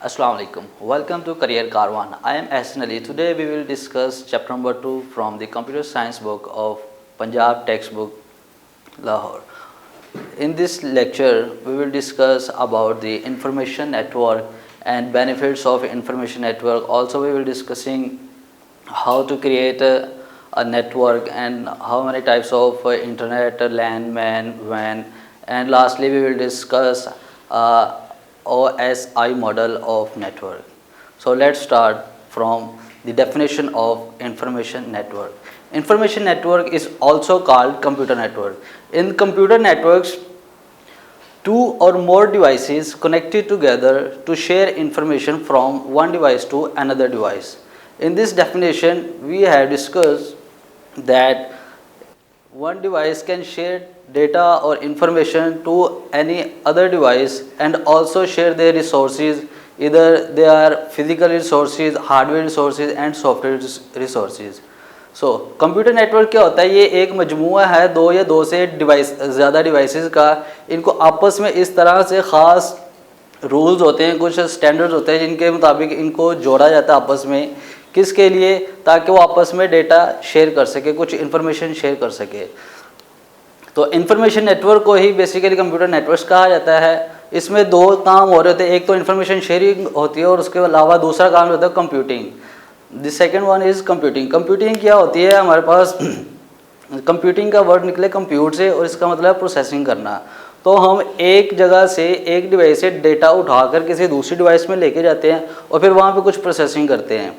Assalamu alaikum. Welcome to Career Karwan. I am Ahsan Ali. Today we will discuss chapter number 2 from the computer science book of Punjab textbook Lahore. In this lecture we will discuss about the information network and benefits of information network. Also we will discussing how to create a network and how many types of internet, LAN, MAN, WAN, and lastly we will discuss OSI model of network. So let's start from the definition of information network. Information network is also called computer network. In computer networks, two or more devices connected together to share information from one device to another device. In this definition, we have discussed that one device can share data or information to any other device and also share their resources, either they are physical resources, hardware resources and software resources. So computer network क्या होता है, ये एक मजमूआ है दो या दो से ज़्यादा डिवाइसेस का। इनको आपस में इस तरह से ख़ास रूल्स होते हैं, कुछ स्टैंडर्ड्स होते हैं जिनके मुताबिक इनको जोड़ा जाता है आपस में। किसके लिए? ताकि वो आपस में डेटा शेयर कर सके, कुछ इन्फॉर्मेशन शेयर कर सके। तो इंफॉर्मेशन नेटवर्क को ही बेसिकली कंप्यूटर नेटवर्क्स कहा जाता है। इसमें दो काम हो रहे होते हैं, एक तो इन्फॉर्मेशन शेयरिंग होती है और उसके अलावा दूसरा काम होता है computing. The second one is computing. Computing क्या होती है? हमारे पास कंप्यूटिंग का वर्ड निकले कंप्यूट से और इसका मतलब है प्रोसेसिंग करना। तो हम एक जगह से, एक डिवाइस से डेटा उठाकर किसी दूसरी डिवाइस में लेके जाते हैं और फिर वहाँ पे कुछ प्रोसेसिंग करते हैं,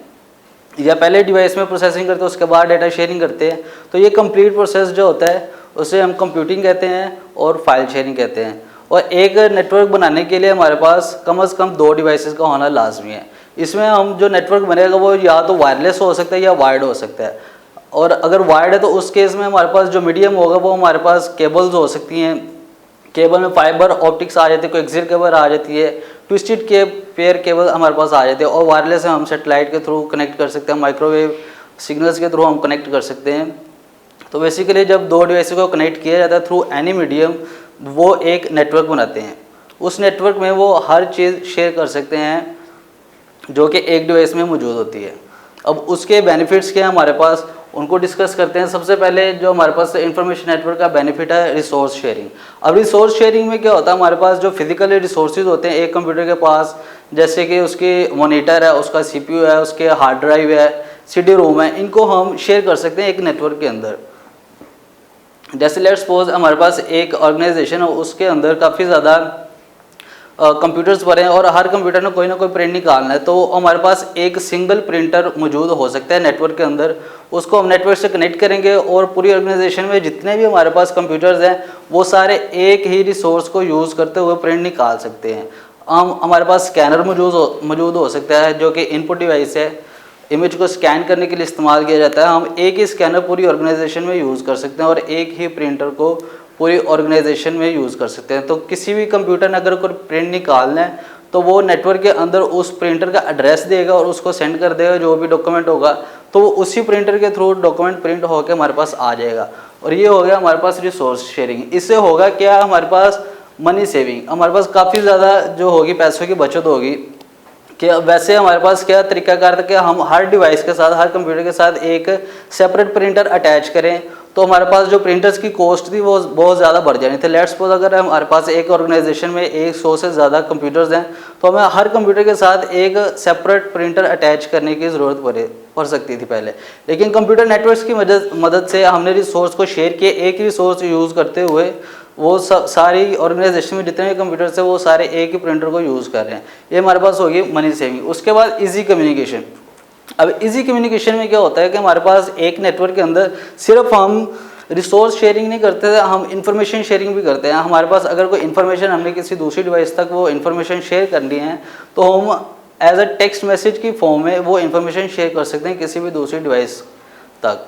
या पहले डिवाइस में प्रोसेसिंग करते हैं उसके बाद डेटा शेयरिंग करते हैं। तो ये कंप्लीट प्रोसेस जो होता है उसे हम कंप्यूटिंग कहते हैं और फाइल शेयरिंग कहते हैं। और एक नेटवर्क बनाने के लिए हमारे पास कम से कम दो डिवाइसेस का होना लाजमी है। इसमें हम जो नेटवर्क बनेगा वो या तो वायरलेस हो सकता है या वायर्ड हो सकता है। और अगर वायर्ड है तो उस केस में हमारे पास जो मीडियम होगा वो हमारे पास केबल्स हो सकती हैं। केबल में फाइबर ऑप्टिक्स आ जाती है, कोई एक्सियल केबल आ जाती है, ट्विस्टेड पेयर केबल हमारे पास आ जाती है। और वायरलेस है, हम सेटेलाइट के थ्रू कनेक्ट कर सकते हैं, माइक्रोवेव सिग्नल्स के थ्रू हम कनेक्ट कर सकते हैं। तो बेसिकली जब दो डिवाइस को कनेक्ट किया जाता है थ्रू एनी मीडियम, वो एक नेटवर्क बनाते हैं। उस नेटवर्क में वो हर चीज़ शेयर कर सकते हैं जो कि एक डिवाइस में मौजूद होती है। अब उसके बेनिफिट्स क्या हैं हमारे पास, उनको डिस्कस करते हैं। सबसे पहले जो हमारे पास इंफॉर्मेशन नेटवर्क का बेनिफिट है रिसोर्स शेयरिंग। अब रिसोर्स शेयरिंग में क्या होता है, हमारे पास जो फिजिकल रिसोर्सेज होते हैं एक कंप्यूटर के पास, जैसे कि उसकी मॉनिटर है, उसका सीपीयू है, उसके हार्ड ड्राइव है, सीडी रोम है, इनको हम शेयर कर सकते हैं एक नेटवर्क के अंदर। जैसे लेट्स सपोज हमारे पास एक ऑर्गेनाइजेशन है, उसके अंदर काफ़ी ज़्यादा कंप्यूटर्स भरे हैं और हर कंप्यूटर में कोई ना कोई प्रिंट निकालना है। तो हमारे पास एक सिंगल प्रिंटर मौजूद हो सकता है नेटवर्क के अंदर। उसको हम नेटवर्क से कनेक्ट करेंगे और पूरी ऑर्गेनाइजेशन में जितने भी हमारे पास कंप्यूटर्स हैं वो सारे एक ही रिसोर्स को यूज़ करते हुए प्रिंट निकाल सकते हैं। हमारे पास स्कैनर मौजूद हो सकता है जो कि इनपुट डिवाइस है, इमेज को स्कैन करने के लिए इस्तेमाल किया जाता है। हम एक ही स्कैनर पूरी ऑर्गेनाइजेशन में यूज़ कर सकते हैं और एक ही प्रिंटर को पूरी ऑर्गेनाइजेशन में यूज़ कर सकते हैं। तो किसी भी कंप्यूटर ने अगर कोई प्रिंट निकालना है तो वो नेटवर्क के अंदर उस प्रिंटर का एड्रेस देगा और उसको सेंड कर देगा, जो भी डॉक्यूमेंट होगा तो वो उसी प्रिंटर के थ्रू डॉक्यूमेंट प्रिंट होकर हमारे पास आ जाएगा। और ये हो गया हमारे पास रिसोर्स शेयरिंग। इससे होगा क्या, हमारे पास मनी सेविंग, हमारे पास काफ़ी ज़्यादा जो होगी पैसों की बचत होगी। कि वैसे हमारे पास क्या तरीकाकार था कि हम हर डिवाइस के साथ, हर कंप्यूटर के साथ एक सेपरेट प्रिंटर अटैच करें तो हमारे पास जो प्रिंटर्स की कॉस्ट थी वो बहुत ज़्यादा बढ़ जानी थी। लेट्स सपोज अगर हमारे पास एक ऑर्गेनाइजेशन में 100 से ज़्यादा कंप्यूटर्स हैं तो हमें हर कंप्यूटर के साथ एक सेपरेट प्रिंटर अटैच करने की ज़रूरत पड़ सकती थी पहले। लेकिन कंप्यूटर नेटवर्क्स की मदद से हमने रिसोर्स को शेयर किए, एक ही रिसोर्स यूज़ करते हुए वो सारी ऑर्गेनाइजेशन में जितने भी कंप्यूटर्स हैं वो सारे एक ही प्रिंटर को यूज़ कर रहे हैं। ये हमारे पास होगी मनी सेविंग। उसके बाद इजी कम्युनिकेशन। अब इजी कम्युनिकेशन में क्या होता है कि हमारे पास एक नेटवर्क के अंदर सिर्फ हम रिसोर्स शेयरिंग नहीं करते थे, हम इंफॉर्मेशन शेयरिंग भी करते हैं। हमारे पास अगर कोई इन्फॉर्मेशन हमने किसी दूसरी डिवाइस तक वो इन्फॉर्मेशन शेयर करनी है तो हम एज अ टेक्स्ट मैसेज की फॉर्म में वो इन्फॉर्मेशन शेयर कर सकते हैं किसी भी दूसरी डिवाइस तक।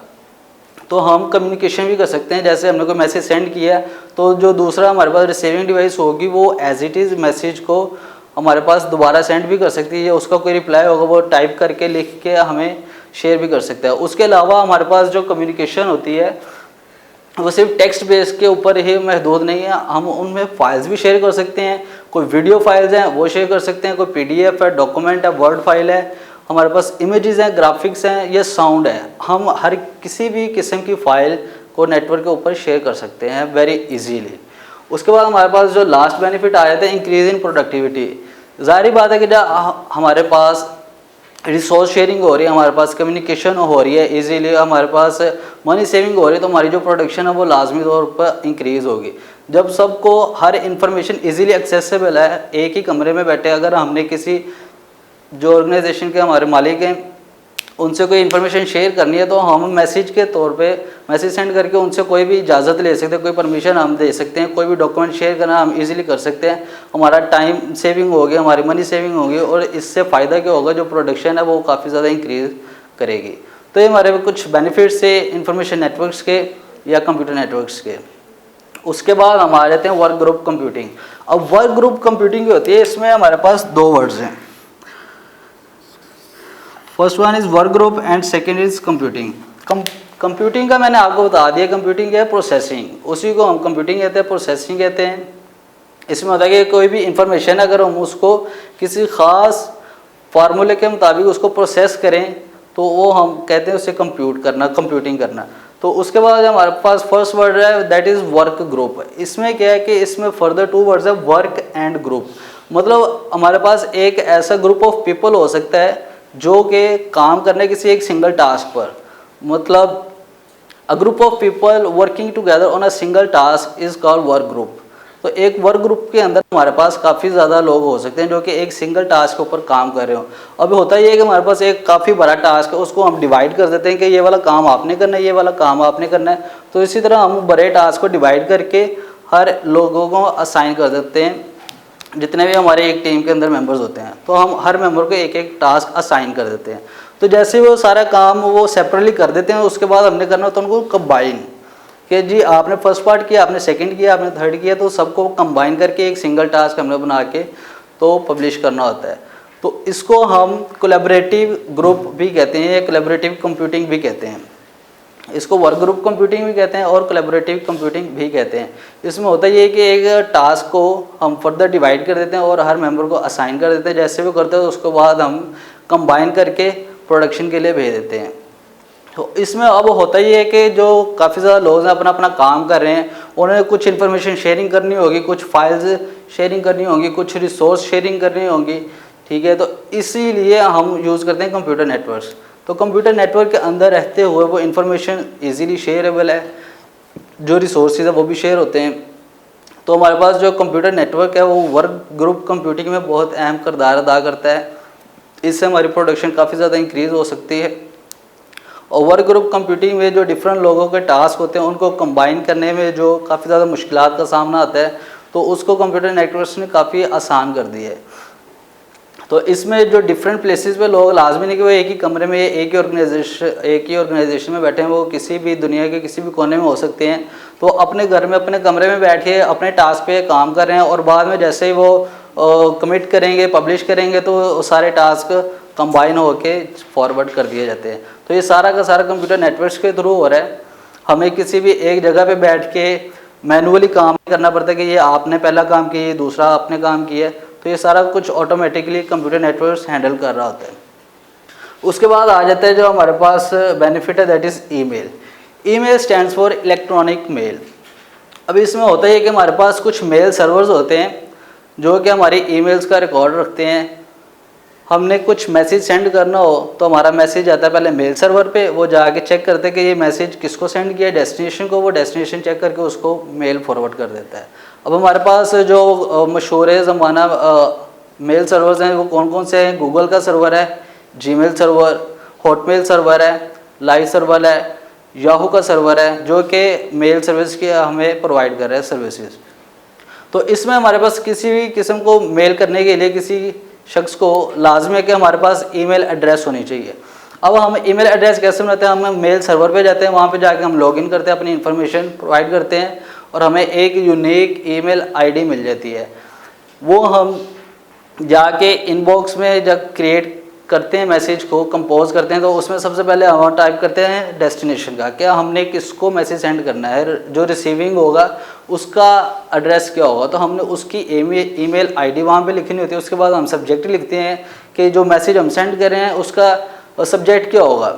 तो हम कम्युनिकेशन भी कर सकते हैं। जैसे हमने कोई मैसेज सेंड किया तो जो दूसरा हमारे पास रिसीविंग डिवाइस होगी वो एज इट इज़ मैसेज को हमारे पास दोबारा सेंड भी कर सकती है। उसका कोई रिप्लाई होगा वो टाइप करके लिख के हमें शेयर भी कर सकता है। उसके अलावा हमारे पास जो कम्युनिकेशन होती है वो सिर्फ टेक्स्ट बेस के ऊपर ही महदूद नहीं है, हम उनमें फाइल्स भी शेयर कर सकते हैं, कोई वीडियो फाइल्स हैं वो शेयर कर सकते हैं, कोई PDF है, डॉक्यूमेंट है, वर्ड फाइल है, हमारे पास इमेजेस हैं, ग्राफिक्स हैं, ये साउंड है। हम हर किसी भी किस्म की फाइल को नेटवर्क के ऊपर शेयर कर सकते हैं वेरी इजीली। उसके बाद हमारे पास जो लास्ट बेनिफिट आया था, इंक्रीज इन प्रोडक्टिविटी। ज़ाहिर बात है कि जब हमारे पास रिसोर्स शेयरिंग हो रही है, हमारे पास कम्युनिकेशन हो रही है इजीली, हमारे पास मनी सेविंग हो रही है, तो हमारी जो प्रोडक्शन है वो लाजमी तौर पर इंक्रीज़ होगी। जब सबको हर इंफॉर्मेशन इजीली एक्सेसिबल है, एक ही कमरे में बैठे, अगर हमने किसी जो ऑर्गेनाइजेशन के हमारे मालिक हैं उनसे कोई इन्फॉर्मेशन शेयर करनी है तो हम मैसेज के तौर पे मैसेज सेंड करके उनसे कोई भी इजाज़त ले सकते हैं, कोई परमिशन हम दे सकते हैं, कोई भी डॉक्यूमेंट शेयर करना हम इजीली कर सकते हैं। हमारा टाइम सेविंग होगी, हमारी मनी सेविंग होगी, और इससे फ़ायदा क्या होगा, जो प्रोडक्शन है वो काफ़ी ज़्यादा इंक्रीज करेगी। तो ये हमारे कुछ बेनिफिट्स है इंफॉर्मेशन नेटवर्क्स के या कंप्यूटर नेटवर्क्स के। उसके बाद हम आ जाते हैं वर्क ग्रुप कंप्यूटिंग। अब वर्क ग्रुप कंप्यूटिंग जो होती है, इसमें हमारे पास दो वर्ड्स हैं। First one is work group and second is computing. Computing का मैंने आपको बता दिया, कंप्यूटिंग क्या है, प्रोसेसिंग, उसी को हम कंप्यूटिंग कहते हैं, प्रोसेसिंग कहते हैं। इसमें होता है कि कोई भी इंफॉर्मेशन अगर हम उसको किसी ख़ास फार्मूले के मुताबिक उसको प्रोसेस करें तो वो हम कहते हैं उसे कंप्यूट करना, कंप्यूटिंग करना। तो उसके बाद हमारे पास फर्स्ट वर्ड है दैट इज़ वर्क ग्रुप। इसमें क्या है कि इसमें फर्दर टू वर्ड्स है, वर्क एंड ग्रुप। मतलब हमारे पास एक ऐसा ग्रुप ऑफ पीपल हो सकता है जो कि काम करने किसी एक सिंगल टास्क पर, मतलब a group of people working together on a single task is called work group. तो एक वर्क ग्रुप के अंदर हमारे पास काफ़ी ज़्यादा लोग हो सकते हैं जो कि एक सिंगल टास्क के ऊपर काम कर रहे हो। अब होता ये है कि हमारे पास एक काफ़ी बड़ा टास्क है, उसको हम डिवाइड कर देते हैं कि ये वाला काम आपने करना है, ये वाला काम आपने करना है। तो इसी तरह हम बड़े टास्क को डिवाइड करके हर लोगों को असाइन कर देते हैं, जितने भी हमारे एक टीम के अंदर मेंबर्स होते हैं, तो हम हर मेंबर को एक एक टास्क असाइन कर देते हैं। तो जैसे वो सारा काम वो सेपरेटली कर देते हैं, उसके बाद हमने करना होता है उनको कंबाइन, कि जी आपने फर्स्ट पार्ट किया, आपने सेकंड किया, आपने थर्ड किया, तो सबको कंबाइन करके एक सिंगल टास्क हमने बना के तो पब्लिश करना होता है। तो इसको हम कोलैबोरेटिव ग्रुप भी कहते हैं या कोलैबोरेटिव कंप्यूटिंग भी कहते हैं। इसको वर्क ग्रुप कंप्यूटिंग भी कहते हैं और कोलैबोरेटिव कंप्यूटिंग भी कहते हैं। इसमें होता ये है कि एक टास्क को हम फर्दर डिवाइड कर देते हैं और हर मेंबर को असाइन कर देते हैं। जैसे भी करते हैं उसके बाद हम कंबाइन करके प्रोडक्शन के लिए भेज देते हैं। तो इसमें अब होता ये है कि जो काफ़ी ज़्यादा लोग हैं अपना अपना काम कर रहे हैं, उन्हें कुछ इन्फॉर्मेशन शेयरिंग करनी होगी, कुछ फाइल्स शेयरिंग करनी होगी, कुछ रिसोर्स शेयरिंग करनी होगी, ठीक है। तो इसीलिए हम यूज़ करते हैं कंप्यूटर नेटवर्क्स। तो कंप्यूटर नेटवर्क के अंदर रहते हुए वो इन्फॉर्मेशन इजीली शेयरेबल है, जो रिसोर्सेज है वो भी शेयर होते हैं। तो हमारे पास जो कंप्यूटर नेटवर्क है वो वर्क ग्रुप कंप्यूटिंग में बहुत अहम किरदार अदा करता है। इससे हमारी प्रोडक्शन काफ़ी ज़्यादा इंक्रीज़ हो सकती है। और वर्क ग्रुप कंप्यूटिंग में जो डिफरेंट लोगों के टास्क होते हैं उनको कंबाइन करने में जो काफ़ी ज़्यादा मुश्किलात का सामना आता है, तो उसको कंप्यूटर नेटवर्क्स ने काफ़ी आसान कर दिया है। तो इसमें जो डिफरेंट प्लेसेस पे लोग लाजमी नहीं कि वो एक ही कमरे में एक ही ऑर्गेनाइजेशन में बैठे हैं, वो किसी भी दुनिया के किसी भी कोने में हो सकते हैं। तो अपने घर में अपने कमरे में बैठ के अपने टास्क पे काम कर रहे हैं और बाद में जैसे ही वो कमिट करेंगे, पब्लिश करेंगे, तो सारे टास्क कंबाइन होके फॉरवर्ड कर दिए जाते हैं। तो ये सारा का सारा कंप्यूटर नेटवर्क्स के थ्रू हो रहा है। हमें किसी भी एक जगह पे बैठ के मैनुअली काम करना पड़ता है कि ये आपने पहला काम किया, दूसरा आपने काम किया, तो ये सारा कुछ ऑटोमेटिकली कंप्यूटर नेटवर्क्स हैंडल कर रहा होता है। उसके बाद आ जाता है जो हमारे पास बेनिफिट है that is email. Email stands for electronic mail. अब इसमें होता है कि हमारे पास कुछ मेल सर्वर्स होते हैं जो कि हमारी ईमेल्स का रिकॉर्ड रखते हैं। हमने कुछ मैसेज सेंड करना हो तो हमारा मैसेज आता है पहले मेल सर्वर पे, वो जाके चेक करते हैं कि ये मैसेज किसको सेंड किया, डेस्टिनेशन को, वो डेस्टिनेशन चेक करके उसको मेल फॉरवर्ड कर देता है। अब हमारे पास जो मशहूर ज़माना मेल सर्वर्स हैं वो कौन कौन से हैं? गूगल का सर्वर है, जीमेल सर्वर, हॉटमेल सर्वर है, लाइव सर्वर है, याहू का सर्वर है, जो कि मेल सर्विस की हमें प्रोवाइड कर रहे हैं सर्विसेज। तो इसमें हमारे पास किसी भी किस्म को मेल करने के लिए किसी शख्स को लाजमी है कि हमारे पास ईमेल एड्रेस होनी चाहिए। अब हम ईमेल एड्रेस कैसे बनाते हैं? हम मेल सर्वर पे जाते हैं, वहाँ पे जाके हम लॉगिन करते हैं, अपनी इन्फॉर्मेशन प्रोवाइड करते हैं और हमें एक यूनिक ईमेल आईडी मिल जाती है। वो हम जाके इनबॉक्स में जब क्रिएट करते हैं मैसेज को कंपोज करते हैं तो उसमें सबसे पहले हम टाइप करते हैं डेस्टिनेशन का, क्या हमने किसको मैसेज सेंड करना है, जो रिसीविंग होगा उसका एड्रेस क्या होगा, तो हमने उसकी ईमेल आईडी वहाँ पे लिखनी होती है। उसके बाद हम सब्जेक्ट लिखते हैं कि जो मैसेज हम सेंड कर रहे हैं उसका सब्जेक्ट क्या होगा,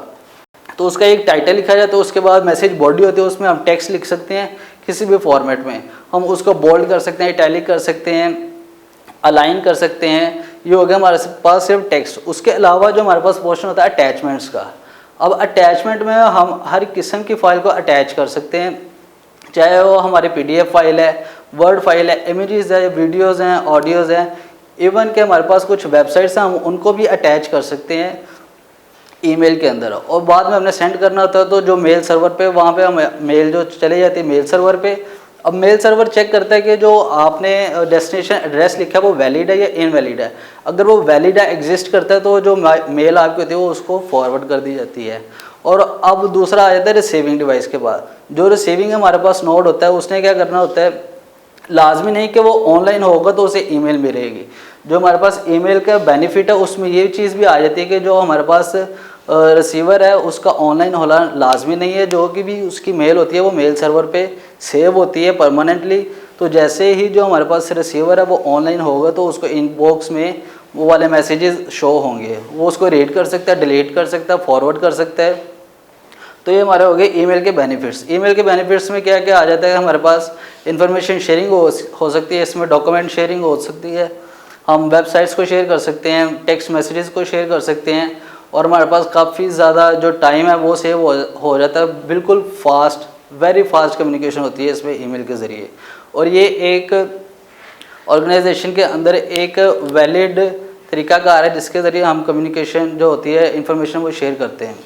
तो उसका एक टाइटल लिखा जाए। तो उसके बाद मैसेज बॉडी होती है, उसमें हम टेक्स्ट लिख सकते हैं किसी भी फॉर्मेट में, हम उसको बोल्ड कर सकते हैं, इटैलिक कर सकते हैं, अलाइन कर सकते हैं। ये हो गया हमारे पास सिर्फ टेक्स्ट। उसके अलावा जो हमारे पास पोर्शन होता है अटैचमेंट्स का। अब अटैचमेंट में हम हर किस्म की फ़ाइल को अटैच कर सकते हैं, चाहे वो हमारी PDF फाइल है, वर्ड फाइल है, इमेजेस है, वीडियोज़ हैं, ऑडियोज़ हैं, इवन के हमारे पास कुछ वेबसाइट्स हैं, हम उनको भी अटैच कर सकते हैं ईमेल के अंदर। और बाद में हमने सेंड करना होता है तो जो मेल सर्वर पे, वहाँ पे हम मेल जो चले जाती है मेल सर्वर पे। अब मेल सर्वर चेक करता है कि जो आपने डेस्टिनेशन एड्रेस लिखा है वो वैलिड है या इनवैलिड है। अगर वो वैलिड है, एग्जिस्ट करता है, तो जो मेल आपकी होती है वो उसको फॉरवर्ड कर दी जाती है। और अब दूसरा आ जाता है रिसीविंग डिवाइस के बाद। जो रिसीविंग हमारे पास नोड होता है उसने क्या करना होता है, लाजमी नहीं कि वो ऑनलाइन होगा तो उसे ईमेल मिलेगी। जो हमारे पास ईमेल का बेनिफिट है उसमें ये चीज़ भी आ जाती है कि जो हमारे पास रिसीवर है उसका ऑनलाइन होना लाजमी नहीं है, जो कि भी उसकी मेल होती है वो मेल सर्वर पे सेव होती है परमानेंटली। तो जैसे ही जो हमारे पास रिसीवर है वो ऑनलाइन होगा तो उसको इनबॉक्स में वो वाले मैसेजेस शो होंगे, वो उसको रीड कर सकता है, डिलीट कर सकता है, फॉरवर्ड कर सकता है। तो ये हमारे हो गए ईमेल के बेनिफिट्स। ईमेल के बेनिफिट्स में क्या क्या आ जाता है, हमारे पास इंफॉर्मेशन शेयरिंग हो सकती है, इसमें डॉक्यूमेंट शेयरिंग हो सकती है, हम वेबसाइट्स को शेयर कर सकते हैं, टेक्स्ट मैसेजेस को शेयर कर सकते हैं, और हमारे पास काफ़ी ज़्यादा जो टाइम है वो सेव हो जाता है। बिल्कुल फास्ट, वेरी फास्ट कम्युनिकेशन होती है इसमें ईमेल के ज़रिए। और ये एक ऑर्गेनाइजेशन के अंदर एक वैलिड तरीकाकार है जिसके ज़रिए हम कम्युनिकेशन जो होती है इंफॉर्मेशन वो शेयर करते हैं।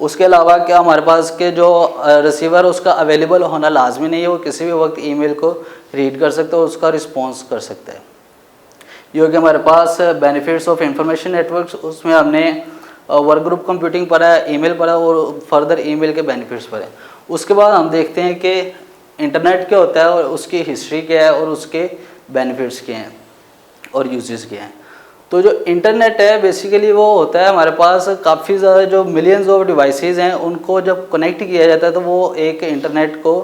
उसके अलावा क्या हमारे पास के जो रिसीवर उसका अवेलेबल होना लाजमी नहीं है, वो किसी भी वक्त ईमेल को रीड कर सकता है और उसका रिस्पॉन्स कर सकता है। ये हो गया हमारे पास बेनिफिट्स ऑफ इंफॉर्मेशन नेटवर्क्स। उसमें हमने वर्क ग्रुप कंप्यूटिंग पढ़ा है, ईमेल पढ़ा और फर्दर ईमेल के बेनिफिट्स पढ़े। उसके बाद हम देखते हैं कि इंटरनेट क्या होता है और उसकी हिस्ट्री क्या है और उसके बेनिफिट्स क्या हैं और यूजेस क्या हैं। तो जो इंटरनेट है बेसिकली वो होता है हमारे पास काफ़ी ज़्यादा जो मिलियंस ऑफ डिवाइसेस हैं उनको जब कनेक्ट किया जाता है तो वो एक इंटरनेट को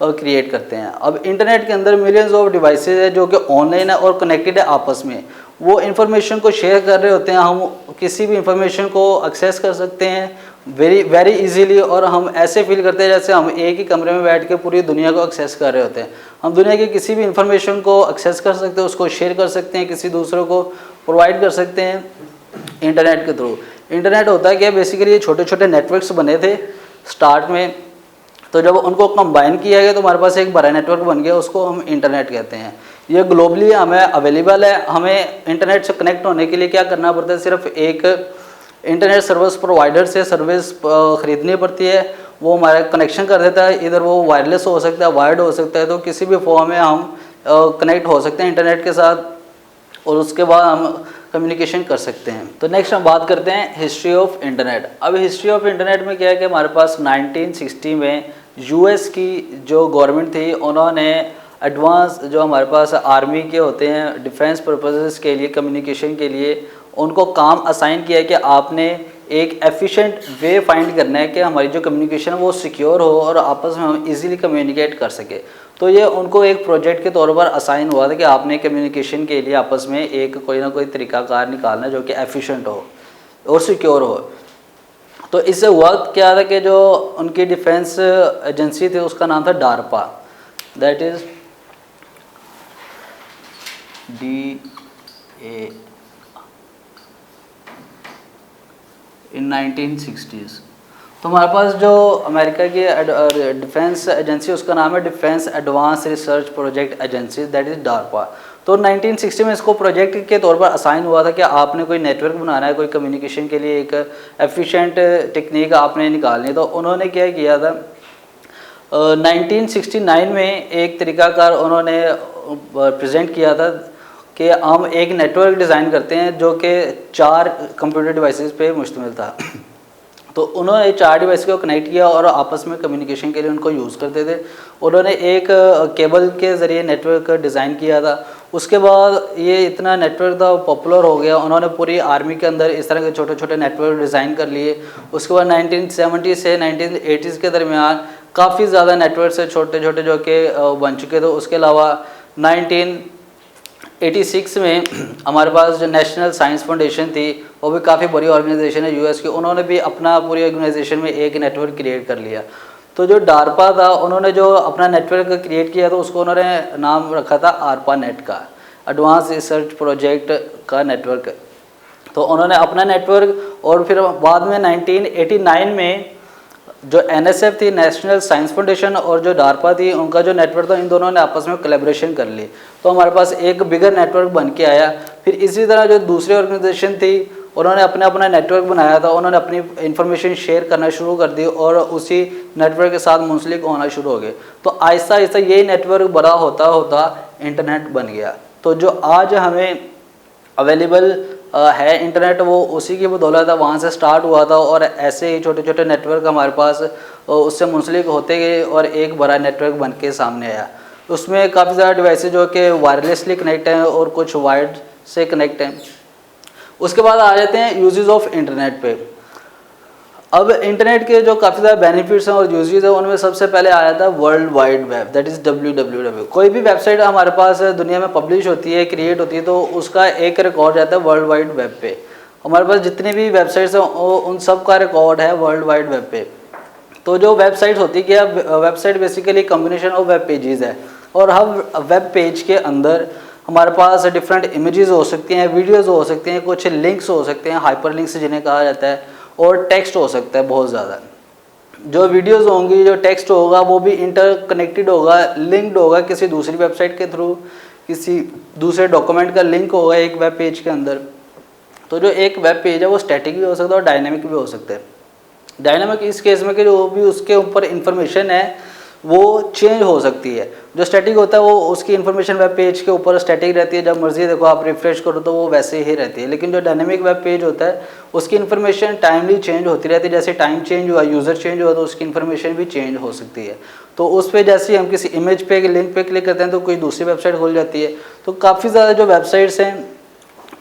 क्रिएट करते हैं। अब इंटरनेट के अंदर मिलियंस ऑफ डिवाइसेस है जो कि ऑनलाइन है और कनेक्टेड है आपस में, वो इन्फॉर्मेशन को शेयर कर रहे होते हैं। हम किसी भी इंफॉर्मेशन को एक्सेस कर सकते हैं वेरी इजीली, और हम ऐसे फील करते हैं जैसे हम एक ही कमरे में बैठ के पूरी दुनिया को एक्सेस कर रहे होते हैं। हम दुनिया की किसी भी इंफॉर्मेशन को एक्सेस कर सकते हैं, उसको शेयर कर सकते हैं, किसी दूसरों को प्रोवाइड कर सकते हैं इंटरनेट के थ्रू। इंटरनेट होता है क्या, बेसिकली ये छोटे छोटे नेटवर्क्स बने थे स्टार्ट में, तो जब उनको कंबाइन किया गया तो हमारे पास एक बड़ा नेटवर्क बन गया, उसको हम इंटरनेट कहते हैं। ये ग्लोबली हमें अवेलेबल है। हमें इंटरनेट से कनेक्ट होने के लिए क्या करना पड़ता है, सिर्फ एक इंटरनेट सर्विस प्रोवाइडर से सर्विस ख़रीदनी पड़ती है, वो हमारा कनेक्शन कर देता है। इधर वो वायरलेस हो सकता है, वायर्ड हो सकता है, तो किसी भी फॉर्म में हम कनेक्ट हो सकते हैं इंटरनेट के साथ, और उसके बाद हम कम्युनिकेशन कर सकते हैं। तो नेक्स्ट हम बात करते हैं हिस्ट्री ऑफ इंटरनेट। अब हिस्ट्री ऑफ इंटरनेट में क्या है कि हमारे पास 1960 में US की जो गवर्नमेंट थी उन्होंने एडवांस जो हमारे पास आर्मी के होते हैं डिफेंस पर्पसेस के लिए, कम्युनिकेशन के लिए, उनको काम असाइन किया है कि आपने एक एफिशिएंट वे फाइंड करना है कि हमारी जो कम्युनिकेशन वो सिक्योर हो और आपस में हम इजीली कम्युनिकेट कर सके। तो ये उनको एक प्रोजेक्ट के तौर पर असाइन हुआ था कि आपने कम्युनिकेशन के लिए आपस में एक कोई ना कोई तरीकाकार निकालना जो कि एफिशिएंट हो और सिक्योर हो। तो इससे हुआ क्या था कि जो उनकी डिफेंस एजेंसी थी उसका नाम था DARPA, that is DA in 1960s। तो हमारे पास जो अमेरिका की डिफेंस एजेंसी उसका नाम है defence advance research project agency, that is DARPA. तो 1960 में इसको प्रोजेक्ट के तौर पर असाइन हुआ था कि आपने कोई नेटवर्क बनाना है, कोई कम्युनिकेशन के लिए एक एफिशिएंट टेक्निक आपने निकालनी है। तो उन्होंने क्या किया था, 1969 में एक तरीकाकार उन्होंने प्रेजेंट किया था कि हम एक नेटवर्क डिज़ाइन करते हैं जो कि 4 कंप्यूटर डिवाइसेस पे मुश्तमिल था। तो उन्होंने 4 डिवाइस को कनेक्ट किया और आपस में कम्युनिकेशन के लिए उनको यूज़ करते थे। उन्होंने एक केबल के ज़रिए नेटवर्क डिज़ाइन किया था। उसके बाद ये इतना नेटवर्क था पॉपुलर हो गया, उन्होंने पूरी आर्मी के अंदर इस तरह के छोटे छोटे नेटवर्क डिज़ाइन कर लिए। उसके बाद 1970 से 1980s के दरमियान काफ़ी ज़्यादा नेटवर्क से छोटे छोटे जो कि बन चुके थे। उसके अलावा 1986 में हमारे पास जो नेशनल साइंस फाउंडेशन थी, वो भी काफ़ी बड़ी ऑर्गेनाइजेशन है यूएस की, उन्होंने भी अपना पूरी ऑर्गेनाइजेशन में एक नेटवर्क क्रिएट कर लिया। तो जो डारपा था, उन्होंने जो अपना नेटवर्क क्रिएट किया तो उसको उन्होंने नाम रखा था आरपा नेट का, एडवांस रिसर्च प्रोजेक्ट का नेटवर्क। तो उन्होंने अपना नेटवर्क, और फिर बाद में 1989 में जो एनएसएफ थी, नेशनल साइंस फाउंडेशन, और जो डारपा थी, उनका जो नेटवर्क था, इन दोनों ने आपस में कोलैबोरेशन कर ली। तो हमारे पास एक बिगर नेटवर्क बन के आया। फिर इसी तरह जो दूसरी ऑर्गेनाइजेशन थी, उन्होंने अपना नेटवर्क बनाया था, उन्होंने अपनी इंफॉर्मेशन शेयर करना शुरू कर दी और उसी नेटवर्क के साथ मुंसलिक होना शुरू हो गए। तो आहिस्ता आहिस्ता यही नेटवर्क बड़ा होता होता इंटरनेट बन गया। तो जो आज हमें अवेलेबल है इंटरनेट, वो उसी की बदौलत है, वहाँ से स्टार्ट हुआ था और ऐसे ही छोटे छोटे नेटवर्क हमारे पास उससे मुंसलिक होते गए और एक बड़ा नेटवर्क बन के सामने आया। उसमें काफ़ी ज़्यादा डिवाइसेज जो कि वायरलेसली कनेक्ट हैं और कुछ वायर्ड से कनेक्ट हैं। उसके बाद आ जाते हैं यूजेस ऑफ इंटरनेट पे। अब इंटरनेट के जो काफ़ी ज़्यादा बेनिफिट्स हैं और यूजेस हैं, उनमें सबसे पहले आया था world wide web, that is WWW। कोई भी वेबसाइट हमारे पास दुनिया में पब्लिश होती है, क्रिएट होती है, तो उसका एक रिकॉर्ड रहता है वर्ल्ड वाइड वेब पे। हमारे पास जितनी भी वेबसाइट्स हैं उन सब का रिकॉर्ड है वर्ल्ड वाइड वेब पे। तो जो वेबसाइट होती है, website basically combination of web pages है, और हर वेब पेज के अंदर हमारे पास डिफरेंट इमेजेस हो सकती हैं, वीडियोज़ हो सकते हैं, कुछ लिंक्स हो सकते हैं, हाइपर लिंक्स जिन्हें कहा जाता है, और टेक्स्ट हो सकता है बहुत ज़्यादा। जो वीडियोस होंगी, जो टेक्स्ट होगा, वो भी इंटरकनेक्टेड होगा, लिंक्ड होगा किसी दूसरी वेबसाइट के थ्रू, किसी दूसरे डॉक्यूमेंट का लिंक होगा एक वेब पेज के अंदर। तो जो एक वेब पेज है वो स्टैटिक भी हो सकता है और डायनेमिक भी हो सकता है। डायनेमिक इस केस में कि जो भी उसके ऊपर इंफॉर्मेशन है वो चेंज हो सकती है। जो स्टैटिक होता है वो उसकी इन्फॉर्मेशन वेब पेज के ऊपर स्टैटिक रहती है, जब मर्जी देखो आप रिफ्रेश करो तो वो वैसे ही रहती है। लेकिन जो डायनेमिक वेब पेज होता है उसकी इन्फॉर्मेशन टाइमली चेंज होती रहती है। जैसे टाइम चेंज हुआ, यूज़र चेंज हुआ, तो उसकी इन्फॉर्मेशन भी चेंज हो सकती है। तो उस पर जैसे ही हम किसी इमेज पे लिंक पे क्लिक करते हैं तो कोई दूसरी वेबसाइट खुल जाती है। तो काफ़ी ज़्यादा जो वेबसाइट्स हैं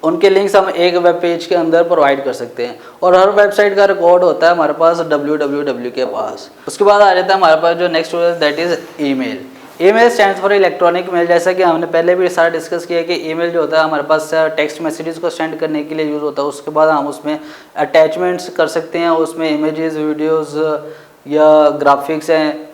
उनके लिंक्स हम एक वेब पेज के अंदर प्रोवाइड कर सकते हैं, और हर वेबसाइट का रिकॉर्ड होता है हमारे पास WWW के पास। उसके बाद आ जाता है हमारे पास जो नेक्स्ट होता है, that is email. Email stands for electronic mail. जैसा कि हमने पहले भी सारा डिस्कस किया कि ईमेल जो होता है हमारे पास टेक्स्ट मैसेजेस को सेंड करने के लिए यूज़ होता है। उसके बाद हम उसमें अटैचमेंट्स कर सकते हैं, उसमें इमेजेस, वीडियोज़ या ग्राफिक्स हैं,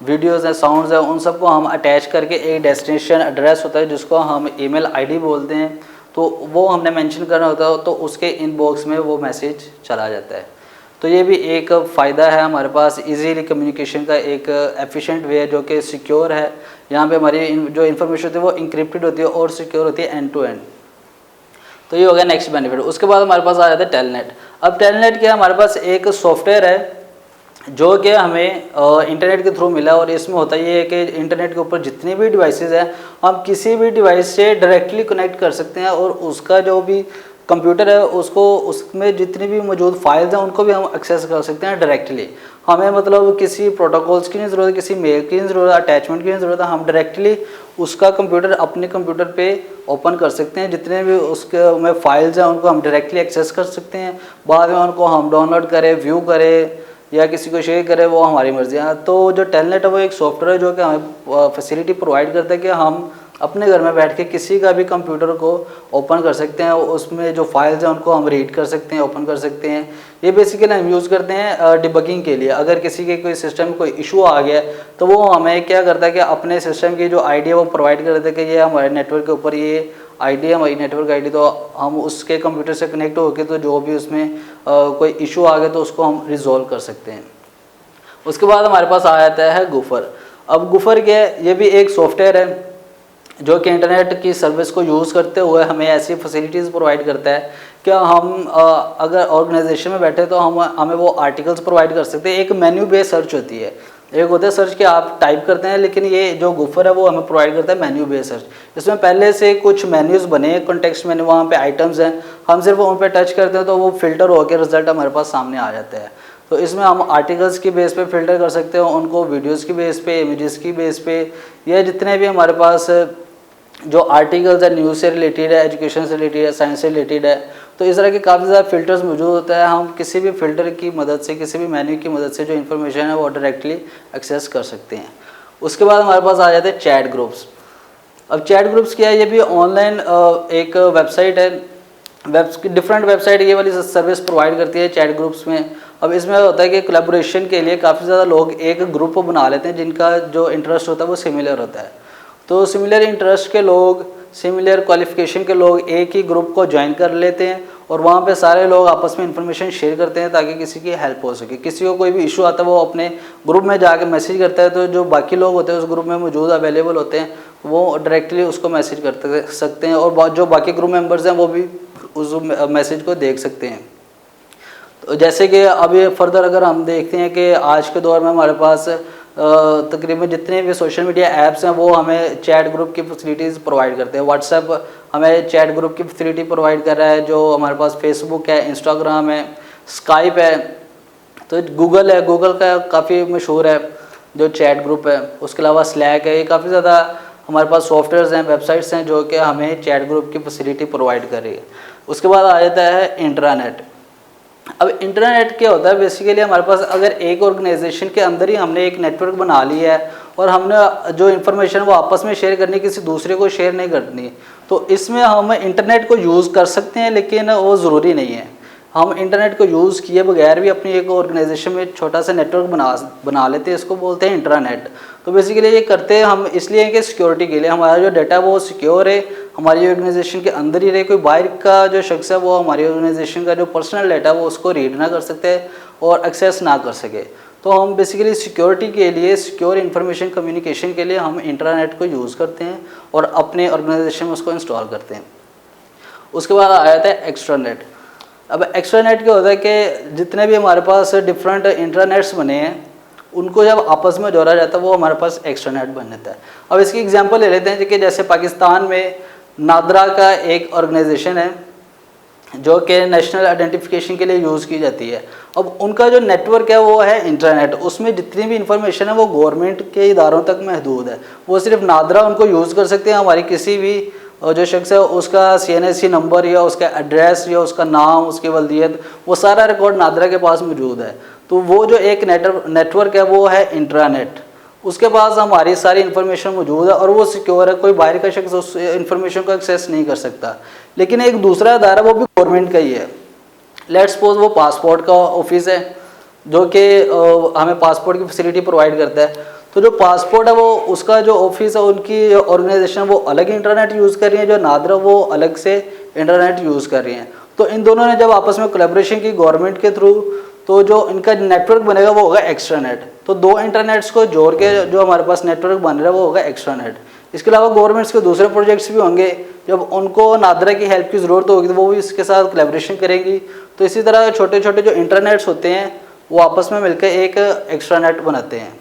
वीडियोज़ हैं, साउंड्स हैं, उन सबको हम अटैच करके एक डेस्टिनेशन एड्रेस होता है जिसको हम ईमेल आईडी बोलते हैं, तो वो हमने मेंशन करना होता है, तो उसके इनबॉक्स में वो मैसेज चला जाता है। तो ये भी एक फ़ायदा है हमारे पास, इजीली कम्युनिकेशन का एक एफिशिएंट वे है जो कि सिक्योर है। यहाँ पे हमारी जो इन्फॉर्मेशन होती है वो इंक्रिप्टेड होती है और सिक्योर होती है एंड टू एंड। तो ये हो गया नेक्स्ट बेनिफिट। उसके बाद हमारे पास आ जाता है टेलनेट। अब टेलनेट क्या, हमारे पास एक सॉफ्टवेयर है जो कि हमें इंटरनेट के थ्रू मिला, और इसमें होता ये है कि इंटरनेट के ऊपर जितनी भी डिवाइसेस हैं हम किसी भी डिवाइस से डायरेक्टली कनेक्ट कर सकते हैं, और उसका जो भी कंप्यूटर है उसको, उसमें जितनी भी मौजूद फाइल्स हैं उनको भी हम एक्सेस कर सकते हैं डायरेक्टली। हमें मतलब किसी प्रोटोकॉल्स की नहीं ज़रूरत है, किसी मेल की नहीं ज़रूरत, अटैचमेंट की नहीं ज़रूरत है। हम डायरेक्टली उसका कंप्यूटर अपने कंप्यूटर पे ओपन कर सकते हैं। जितने भी उसके में फाइल्स हैं उनको हम डायरेक्टली एक्सेस कर सकते हैं। बाद में उनको हम डाउनलोड करें, व्यू करें या किसी को शेयर करें, वो हमारी मर्ज़ी है। तो जो टेलनेट है वो एक सॉफ्टवेयर है जो कि हमें फैसिलिटी प्रोवाइड करता है कि हम अपने घर में बैठ के किसी का भी कंप्यूटर को ओपन कर सकते हैं, उसमें जो फाइल्स हैं उनको हम रीड कर सकते हैं, ओपन कर सकते हैं। ये बेसिकली हम यूज़ करते हैं डिबगिंग के लिए। अगर किसी के कोई सिस्टम में कोई इशू आ गया तो वो हमें क्या करता है कि अपने सिस्टम की जो आईडी है वो प्रोवाइड कर देता है कि ये हमारे नेटवर्क के ऊपर ये आईडी है, हमारी नेटवर्क आईडी, तो हम उसके कंप्यूटर से कनेक्ट होकर तो जो भी उसमें कोई इशू आ गया तो उसको हम रिजॉल्व कर सकते हैं। उसके बाद हमारे पास आ जाता है गुफर। अब गुफर क्या है, ये भी एक सॉफ्टवेयर है जो कि इंटरनेट की सर्विस को यूज़ करते हुए हमें ऐसी फैसिलिटीज़ प्रोवाइड करता है कि हम अगर ऑर्गेनाइजेशन में बैठे तो हमें वो आर्टिकल्स प्रोवाइड कर सकते हैं। एक मेन्यू बेस्ड सर्च होती है, एक होता है सर्च कि आप टाइप करते हैं, लेकिन ये जो गुफर है वो हमें प्रोवाइड करता है मेन्यू बेस्ड सर्च। इसमें पहले से कुछ मेन्यूज़ बने, कॉन्टेक्स्ट मेन्यू, वहाँ पे आइटम्स हैं, हम सिर्फ उन पर टच करते हैं तो वो फिल्टर होकर रिजल्ट हमारे पास सामने आ जाता है। तो इसमें हम आर्टिकल्स की बेस पे फ़िल्टर कर सकते हैं उनको, वीडियोस की बेस पे, इमेजेस की बेस पे, या जितने भी हमारे पास जो आर्टिकल्स है न्यूज़ से रिलेटेड है, एजुकेशन से रिलेटेड है, साइंस से रिलेटेड है, तो इस तरह के काफ़ी ज़्यादा फ़िल्टर्स मौजूद होता है। हम किसी भी फ़िल्टर की मदद से, किसी भी मेन्यू की मदद से जो इन्फॉर्मेशन है वो डायरेक्टली एक्सेस कर सकते हैं। उसके बाद हमारे पास आ जाते हैं चैट ग्रुप्स। अब चैट ग्रुप्स क्या है, ये भी ऑनलाइन एक वेबसाइट है, डिफरेंट वेबसाइट ये वाली सर्विस प्रोवाइड करती है चैट ग्रुप्स में। अब इसमें होता है कि कोलैबोरेशन के लिए काफ़ी ज़्यादा लोग एक ग्रुप बना लेते हैं जिनका जो इंटरेस्ट होता है वो सिमिलर होता है। तो सिमिलर इंटरेस्ट के लोग, सिमिलर क्वालिफिकेशन के लोग एक ही ग्रुप को ज्वाइन कर लेते हैं और वहाँ पे सारे लोग आपस में इंफॉर्मेशन शेयर करते हैं ताकि किसी की हेल्प हो सके। किसी को कोई भी इशू आता है वो अपने ग्रुप में जाके मैसेज करता है, तो जो बाकी लोग होते हैं उस ग्रुप में मौजूद अवेलेबल होते हैं वो डायरेक्टली उसको मैसेज कर सकते हैं और जो बाकी ग्रुप मेंबर्स हैं वो भी उस मैसेज को देख सकते हैं। तो जैसे कि अभी फर्दर अगर हम देखते हैं कि आज के दौर में हमारे पास तकरीबन जितने भी सोशल मीडिया ऐप्स हैं वो हमें चैट ग्रुप की फैसिलिटीज़ प्रोवाइड करते हैं। व्हाट्सएप हमें चैट ग्रुप की फैसिलिटी प्रोवाइड कर रहा है, जो हमारे पास फेसबुक है, इंस्टाग्राम है, स्काइप है, तो गूगल है, गूगल का काफ़ी मशहूर है जो चैट ग्रुप है। उसके अलावा स्लैक है, ये काफ़ी ज़्यादा हमारे पास सॉफ्टवेयर्स हैं, वेबसाइट्स हैं जो कि हमें चैट ग्रुप की फैसिलिटी प्रोवाइड कर रही है। उसके बाद आ जाता है इंट्रानेट। अब इंटरनेट क्या होता है, बेसिकली हमारे पास अगर एक ऑर्गेनाइजेशन के अंदर ही हमने एक नेटवर्क बना लिया है और हमने जो इन्फॉर्मेशन वो आपस में शेयर करनी, किसी दूसरे को शेयर नहीं करनी, तो इसमें हम इंटरनेट को यूज़ कर सकते हैं लेकिन वो ज़रूरी नहीं है। हम इंटरनेट को यूज़ किए बगैर भी अपनी एक ऑर्गेनाइजेशन में छोटा सा नेटवर्क बना लेते हैं, इसको बोलते हैं इंट्रानेट। तो बेसिकली ये करते हैं हम इसलिए कि सिक्योरिटी के लिए, हमारा जो डाटा वो सिक्योर है, हमारी ऑर्गेनाइजेशन के अंदर ही रहे, कोई बाहर का जो शख्स है वो हमारी ऑर्गेनाइजेशन का जो पर्सनल डाटा है वो उसको रीड ना कर सकते और एक्सेस ना कर सके। तो हम बेसिकली सिक्योरिटी के लिए, सिक्योर इन्फॉर्मेशन कम्युनिकेशन के लिए हम इंटरनेट को यूज़ करते हैं और अपने ऑर्गेनाइजेशन में उसको इंस्टॉल करते हैं। उसके बाद आ जाता है एक्स्ट्रानेट। अब एक्स्ट्रानेट क्या होता है कि जितने भी हमारे पास डिफरेंट इंटरनेट्स बने हैं उनको जब आपस में जोड़ा जाता है वो हमारे पास एक्स्ट्रानेट बन जाता है। अब इसकी एग्जांपल ले लेते हैं कि जैसे पाकिस्तान में नादरा का एक ऑर्गेनाइजेशन है जो कि नेशनल आइडेंटिफिकेशन के लिए यूज़ की जाती है। अब उनका जो नेटवर्क है वो है इंटरनेट, उसमें जितनी भी इंफॉर्मेशन है वो गवर्नमेंट के इदारों तक महदूद है, वो सिर्फ नादरा उनको यूज़ कर सकते हैं। हमारी किसी भी जो शख्स है उसका CNSC नंबर या उसका एड्रेस या उसका नाम, उसकी वल्दियत, वो सारा रिकॉर्ड नादरा के पास मौजूद है। तो वो जो एक नेटवर्क है वो है इंट्रानेट, उसके पास हमारी सारी इन्फॉर्मेशन मौजूद है और वो सिक्योर है, कोई बाहर का शख्स उस इन्फॉर्मेशन को एक्सेस नहीं कर सकता। लेकिन एक दूसरा अदारा वो भी गवर्नमेंट का ही है। लेट्स सपोज वो पासपोर्ट का ऑफिस है जो कि हमें पासपोर्ट की फैसिलिटी प्रोवाइड करता है। तो जो पासपोर्ट है वो उसका जो ऑफिस है, उनकी ऑर्गेनाइजेशन वो अलग इंटरनेट यूज़ कर रही है, जो नादरा वो अलग से इंटरनेट यूज़ कर रही हैं। तो इन दोनों ने जब आपस में कोलैबोरेशन की गवर्नमेंट के थ्रू, तो जो इनका नेटवर्क बनेगा वो होगा एक्स्ट्रानेट। तो दो इंटरनेट्स को जोड़ के जो हमारे पास नेटवर्क बन रहा है वो होगा एक्स्ट्रानेट। इसके अलावा गवर्नमेंट्स के दूसरे प्रोजेक्ट्स भी होंगे, जब उनको नादरा की हेल्प की ज़रूरत होगी तो वो भी इसके साथ कोलैबोरेशन करेंगी। तो इसी तरह छोटे छोटे जो इंटरनेट्स होते हैं वो आपस में मिलकर एक एक्स्ट्रानेट बनाते हैं।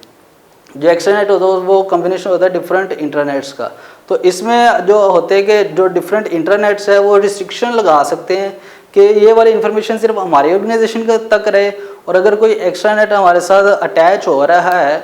जो एक्स्ट्रानेट होता है वो कम्बिनेशन होता है डिफरेंट इंटरनेट्स का। तो इसमें जो होते हैं कि जो डिफरेंट इंटरनेट्स है वो रिस्ट्रिक्शन लगा सकते हैं कि ये वाली इन्फॉर्मेशन सिर्फ हमारी ऑर्गेनाइजेशन तक रहे, और अगर कोई एक्स्ट्रानेट हमारे साथ अटैच हो रहा है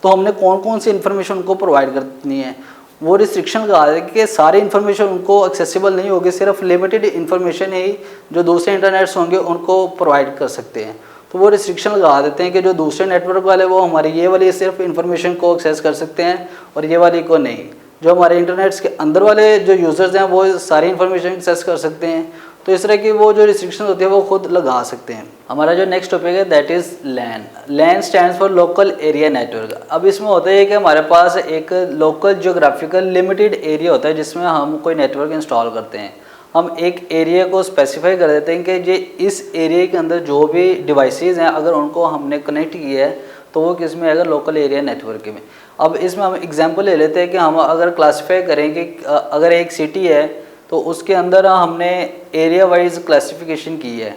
तो हमने कौन कौन सी इन्फॉर्मेशन उनको प्रोवाइड करनी है, वो रिस्ट्रिक्शन लगा दें कि सारी इन्फॉर्मेशन उनको एक्सेसिबल नहीं होगी, सिर्फ लिमिटेड इन्फॉर्मेशन ही जो दूसरे इंटरनेट्स होंगे उनको प्रोवाइड कर सकते हैं। तो वो रिस्ट्रिक्शन लगा देते हैं कि जो दूसरे नेटवर्क वाले वो हमारी ये वाली सिर्फ इन्फॉर्मेशन को एक्सेस कर सकते हैं और ये वाली को नहीं। जो हमारे इंटरनेट्स के अंदर वाले जो यूज़र्स हैं वो सारी इन्फॉर्मेशन एक्सेस कर सकते हैं। तो इस तरह की वो जो रिस्ट्रिक्शन होती है वो खुद लगा सकते हैं। हमारा जो नेक्स्ट टॉपिक है that is LAN. LAN stands for local area network. अब इसमें होता है कि हमारे पास एक लोकल जियोग्राफिकल लिमिटेड एरिया होता है जिसमें हम कोई नेटवर्क इंस्टॉल करते हैं। हम एक एरिया को स्पेसिफाई कर देते हैं कि ये इस एरिया के अंदर जो भी डिवाइसेस हैं अगर उनको हमने कनेक्ट किया है तो वो किस में आएगा, लोकल एरिया नेटवर्क में। अब इसमें हम एग्जांपल ले लेते हैं कि हम अगर क्लासीफाई करें कि अगर एक सिटी है तो उसके अंदर हमने एरिया वाइज क्लासिफिकेशन की है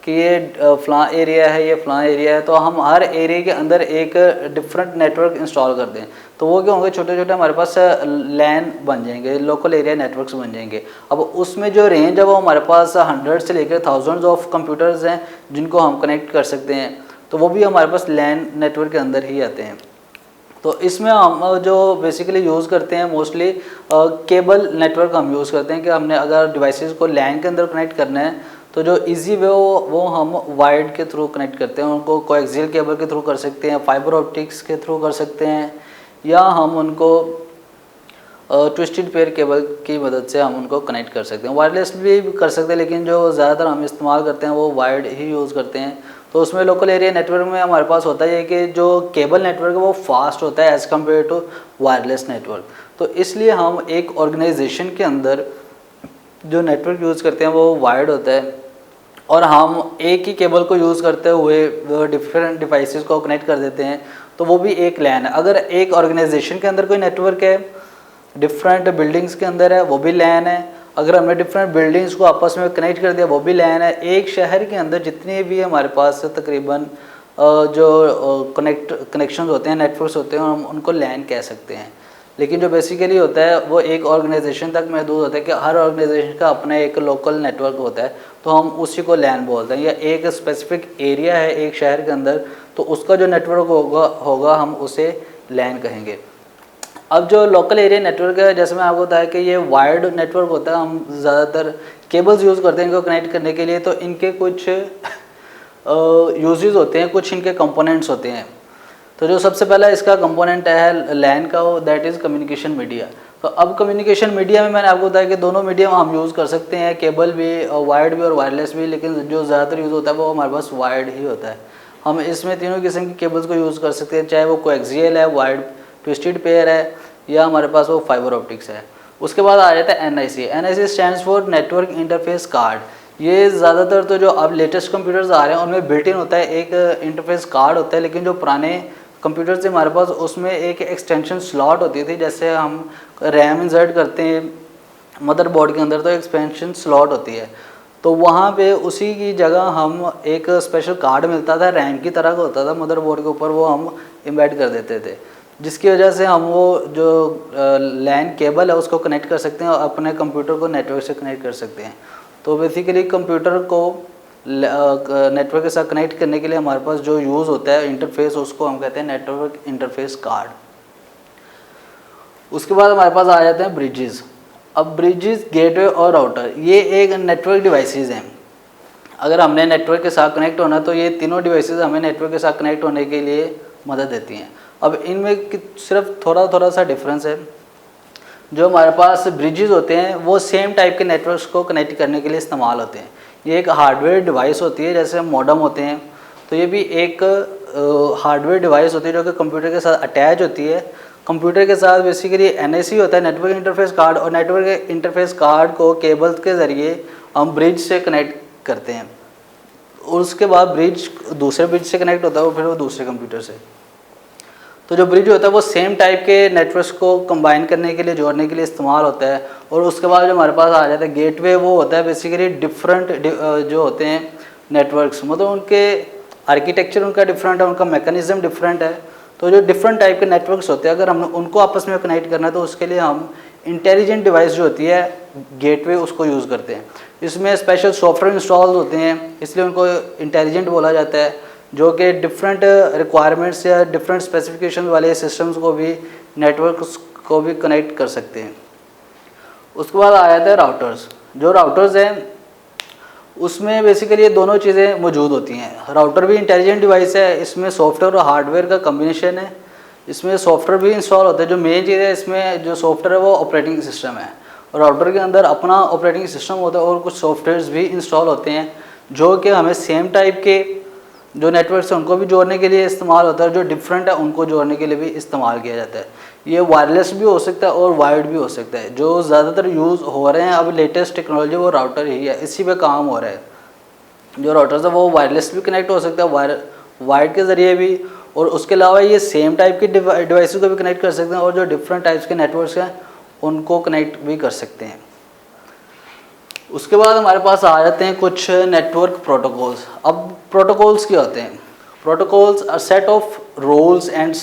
कि ये फ़लाँ एरिया है, ये फ़लाँ एरिया है, तो हम हर एरिया के अंदर एक डिफरेंट नेटवर्क इंस्टॉल कर दें तो वो क्या होंगे, छोटे छोटे हमारे पास लैन बन जाएंगे, लोकल एरिया नेटवर्क्स बन जाएंगे। अब उसमें जो रेंज है वो हमारे पास 100 से लेकर थाउजेंड्स ऑफ कंप्यूटर्स हैं जिनको हम कनेक्ट कर सकते हैं। तो वो भी हमारे पास लैन नेटवर्क के अंदर ही आते हैं। तो इसमें हम जो बेसिकली यूज़ करते हैं मोस्टली केबल नेटवर्क हम यूज़ करते हैं कि हमने अगर डिवाइसेस को लैन के अंदर कनेक्ट करना है तो जो इजी वे वो हम वायर्ड के थ्रू कनेक्ट करते हैं। उनको कोएक्सियल केबल के थ्रू कर सकते हैं, फाइबर ऑप्टिक्स के थ्रू कर सकते हैं, या हम उनको ट्विस्टेड पेयर केबल की मदद से हम उनको कनेक्ट कर सकते हैं। वायरलेस भी कर सकते हैं, लेकिन जो ज़्यादातर हम इस्तेमाल करते हैं वो वायर्ड ही यूज़ करते हैं। तो उसमें लोकल एरिया नेटवर्क में हमारे पास होता है कि जो केबल नेटवर्क है वो फास्ट होता है as compare to wireless network. तो इसलिए हम एक ऑर्गेनाइजेशन के अंदर जो नेटवर्क यूज़ करते हैं वो वायर्ड होता है, और हम एक ही केबल को यूज़ करते हुए डिफरेंट डिवाइसेस को कनेक्ट कर देते हैं, तो वो भी एक लैन है। अगर एक ऑर्गेनाइजेशन के अंदर कोई नेटवर्क है, डिफरेंट बिल्डिंग्स के अंदर है, वो भी लैन है। अगर हमने डिफरेंट बिल्डिंग्स को आपस में कनेक्ट कर दिया, वो भी लैन है। एक शहर के अंदर जितने भी हमारे पास तकरीबन जो कनेक्शंस होते हैं, नेटवर्क्स होते हैं, हम उनको लैन कह सकते हैं। लेकिन जो बेसिकली होता है वो एक ऑर्गेनाइजेशन तक महदूद होता है कि हर ऑर्गेनाइजेशन का अपना एक लोकल नेटवर्क होता है, तो हम उसी को लैन बोलते हैं। या एक स्पेसिफिक एरिया है एक शहर के अंदर, तो उसका जो नेटवर्क होगा हम उसे लैन कहेंगे। अब जो लोकल एरिया नेटवर्क है, जैसे मैं आपको बताया कि ये वायर्ड नेटवर्क होता है, हम ज़्यादातर केबल्स यूज़ करते हैं इनको कनेक्ट करने के लिए। तो इनके कुछ यूजेस होते हैं, कुछ इनके कंपोनेंट्स होते हैं। तो जो सबसे पहला इसका कंपोनेंट है लैन का, वो दैट इज़ कम्युनिकेशन मीडिया। तो अब कम्युनिकेशन मीडिया में मैंने आपको बताया कि दोनों मीडियम हम यूज़ कर सकते हैं, केबल भी, वायर्ड भी और वायरलेस भी, लेकिन जो ज़्यादातर यूज़ होता है वो हमारे पास वायर्ड ही होता है। हम इसमें तीनों किस्म की केबल्स को यूज़ कर सकते हैं, चाहे वो कोएक्सियल है, वायर्ड ट्विस्टेड पेयर है, या हमारे पास वो फाइबर ऑप्टिक्स है। उसके बाद आ जाता है NIC। NIC stands for network interface card. ये ज़्यादातर तो जो अब लेटेस्ट कंप्यूटर्स आ रहे हैं उनमें बिल्ट इन होता है, एक इंटरफेस कार्ड होता है। लेकिन जो पुराने कंप्यूटर्स थे हमारे पास, उसमें एक एक्सटेंशन स्लॉट होती थी। जैसे हम रैम इंसर्ट करते हैं मदरबोर्ड के अंदर, तो एक्सपेंशन स्लॉट होती है, तो वहाँ पे उसी की जगह हम एक स्पेशल कार्ड मिलता था, रैम की तरह का होता था मदरबोर्ड के ऊपर, वो हम एम्बेड कर देते थे, जिसकी वजह से हम वो जो लैन केबल है उसको कनेक्ट कर सकते हैं और अपने कंप्यूटर को नेटवर्क से कनेक्ट कर सकते हैं। तो बेसिकली कंप्यूटर को नेटवर्क के साथ कनेक्ट करने के लिए हमारे पास जो यूज़ होता है इंटरफेस, उसको हम कहते हैं नेटवर्क इंटरफेस कार्ड। उसके बाद हमारे पास आ जाते हैं ब्रिजेस। अब ब्रिजेस, गेटवे और राउटर, ये एक नेटवर्क डिवाइसेस हैं। अगर हमने नेटवर्क के साथ कनेक्ट होना, तो ये तीनों डिवाइसेस हमें नेटवर्क के साथ कनेक्ट होने के लिए मदद देती हैं। अब इनमें सिर्फ थोड़ा सा डिफरेंस है। जो हमारे पास ब्रिजेस होते हैं वो सेम टाइप के नेटवर्क्स को कनेक्ट करने के लिए इस्तेमाल होते हैं। ये एक हार्डवेयर डिवाइस होती है, जैसे मॉडेम होते हैं, तो ये भी एक हार्डवेयर डिवाइस होती है जो कि कंप्यूटर के साथ अटैच होती है। कंप्यूटर के साथ बेसिकली NIC होता है, नेटवर्क इंटरफेस कार्ड, और नेटवर्क इंटरफेस कार्ड को केबल्स के ज़रिए हम ब्रिज से कनेक्ट करते हैं, और उसके बाद ब्रिज दूसरे ब्रिज से कनेक्ट होता है और फिर वो दूसरे कंप्यूटर से। तो जो ब्रिज होता है वो सेम टाइप के नेटवर्क्स को कंबाइन करने के लिए, जोड़ने के लिए इस्तेमाल होता है। और उसके बाद जो हमारे पास आ जाता है गेटवे, वो होता है बेसिकली डिफरेंट जो होते हैं नेटवर्क्स, मतलब उनके आर्किटेक्चर उनका डिफरेंट है, उनका मैकेनिज्म डिफरेंट है। तो जो डिफरेंट टाइप के नेटवर्क्स होते हैं, अगर हमने उनको आपस में कनेक्ट करना है तो उसके लिए हम इंटेलिजेंट डिवाइस जो होती है गेटवे, उसको यूज़ करते हैं। इसमें स्पेशल सॉफ्टवेयर इंस्टॉल होते हैं, इसलिए उनको इंटेलिजेंट बोला जाता है, जो कि डिफरेंट रिक्वायरमेंट्स या डिफरेंट स्पेसिफिकेशन वाले सिस्टम्स को भी, नेटवर्क्स को भी कनेक्ट कर सकते हैं। उसके बाद आ जाता है राउटर्स। जो राउटर्स हैं उसमें बेसिकली ये दोनों चीज़ें मौजूद होती हैं। राउटर भी इंटेलिजेंट डिवाइस है, इसमें सॉफ्टवेयर और हार्डवेयर का कम्बिनेशन है। इसमें सॉफ्टवेयर भी इंस्टॉल होता है। जो मेन चीज़ है इसमें जो सॉफ्टवेयर है वो ऑपरेटिंग सिस्टम है, और राउटर के अंदर अपना ऑपरेटिंग सिस्टम होता है और कुछ सॉफ्टवेयर्स भी इंस्टॉल होते हैं, जो कि हमें सेम टाइप के जो नेटवर्क्स हैं उनको भी जोड़ने के लिए इस्तेमाल होता है, जो डिफरेंट है उनको जोड़ने के लिए भी इस्तेमाल किया जाता है। ये वायरलेस भी हो सकता है और वायर्ड भी हो सकता है। जो ज़्यादातर यूज़ हो रहे हैं अब लेटेस्ट टेक्नोलॉजी, वो राउटर ही है, इसी पे काम हो रहा है। जो राउटर्स है वो वायरलेस भी कनेक्ट हो सकता है, वायर्ड के ज़रिए भी, और उसके अलावा ये सेम टाइप के डिवाइसेस को भी कनेक्ट कर सकते हैं, और जो डिफरेंट टाइप्स के नेटवर्क्स हैं उनको कनेक्ट भी कर सकते हैं। उसके बाद हमारे पास आ जाते हैं कुछ नेटवर्क प्रोटोकॉल्स। अब प्रोटोकॉल्स क्या होते हैं? Protocols are set of rules and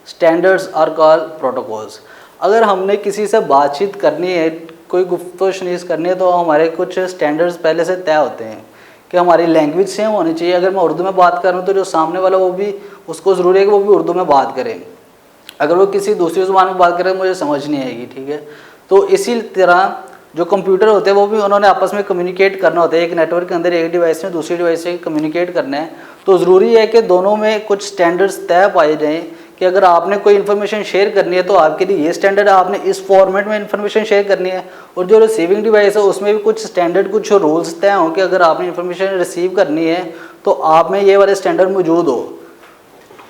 standards are called protocols. अगर हमने किसी से बातचीत करनी है, कोई गुफ्तगू करनी है, तो हमारे कुछ स्टैंडर्ड्स पहले से तय होते हैं कि हमारी लैंग्वेज सेम होनी चाहिए। अगर मैं उर्दू में बात कर रहा हूँ तो जो सामने वाला वो भी, उसको ज़रूरी है कि वो भी उर्दू में बात करें। अगर वो किसी दूसरी ज़ुबान में बात करें मुझे समझ नहीं आएगी, ठीक है। तो इसी तरह जो कंप्यूटर होते हैं वो भी उन्होंने आपस में कम्युनिकेट करना होता है। एक नेटवर्क के अंदर एक डिवाइस में दूसरी डिवाइस से कम्युनिकेट करना है, तो ज़रूरी है कि दोनों में कुछ स्टैंडर्ड्स तय पाए जाएँ कि अगर आपने कोई इन्फॉर्मेशन शेयर करनी है तो आपके लिए ये स्टैंडर्ड है, आपने इस फॉर्मेट में इन्फॉर्मेशन शेयर करनी है। और जो रिसीविंग डिवाइस है उसमें भी कुछ स्टैंडर्ड, कुछ रूल्स तय हों कि अगर आपने इन्फॉर्मेशन रिसीव करनी है तो आप में ये वाले स्टैंडर्ड मौजूद हो।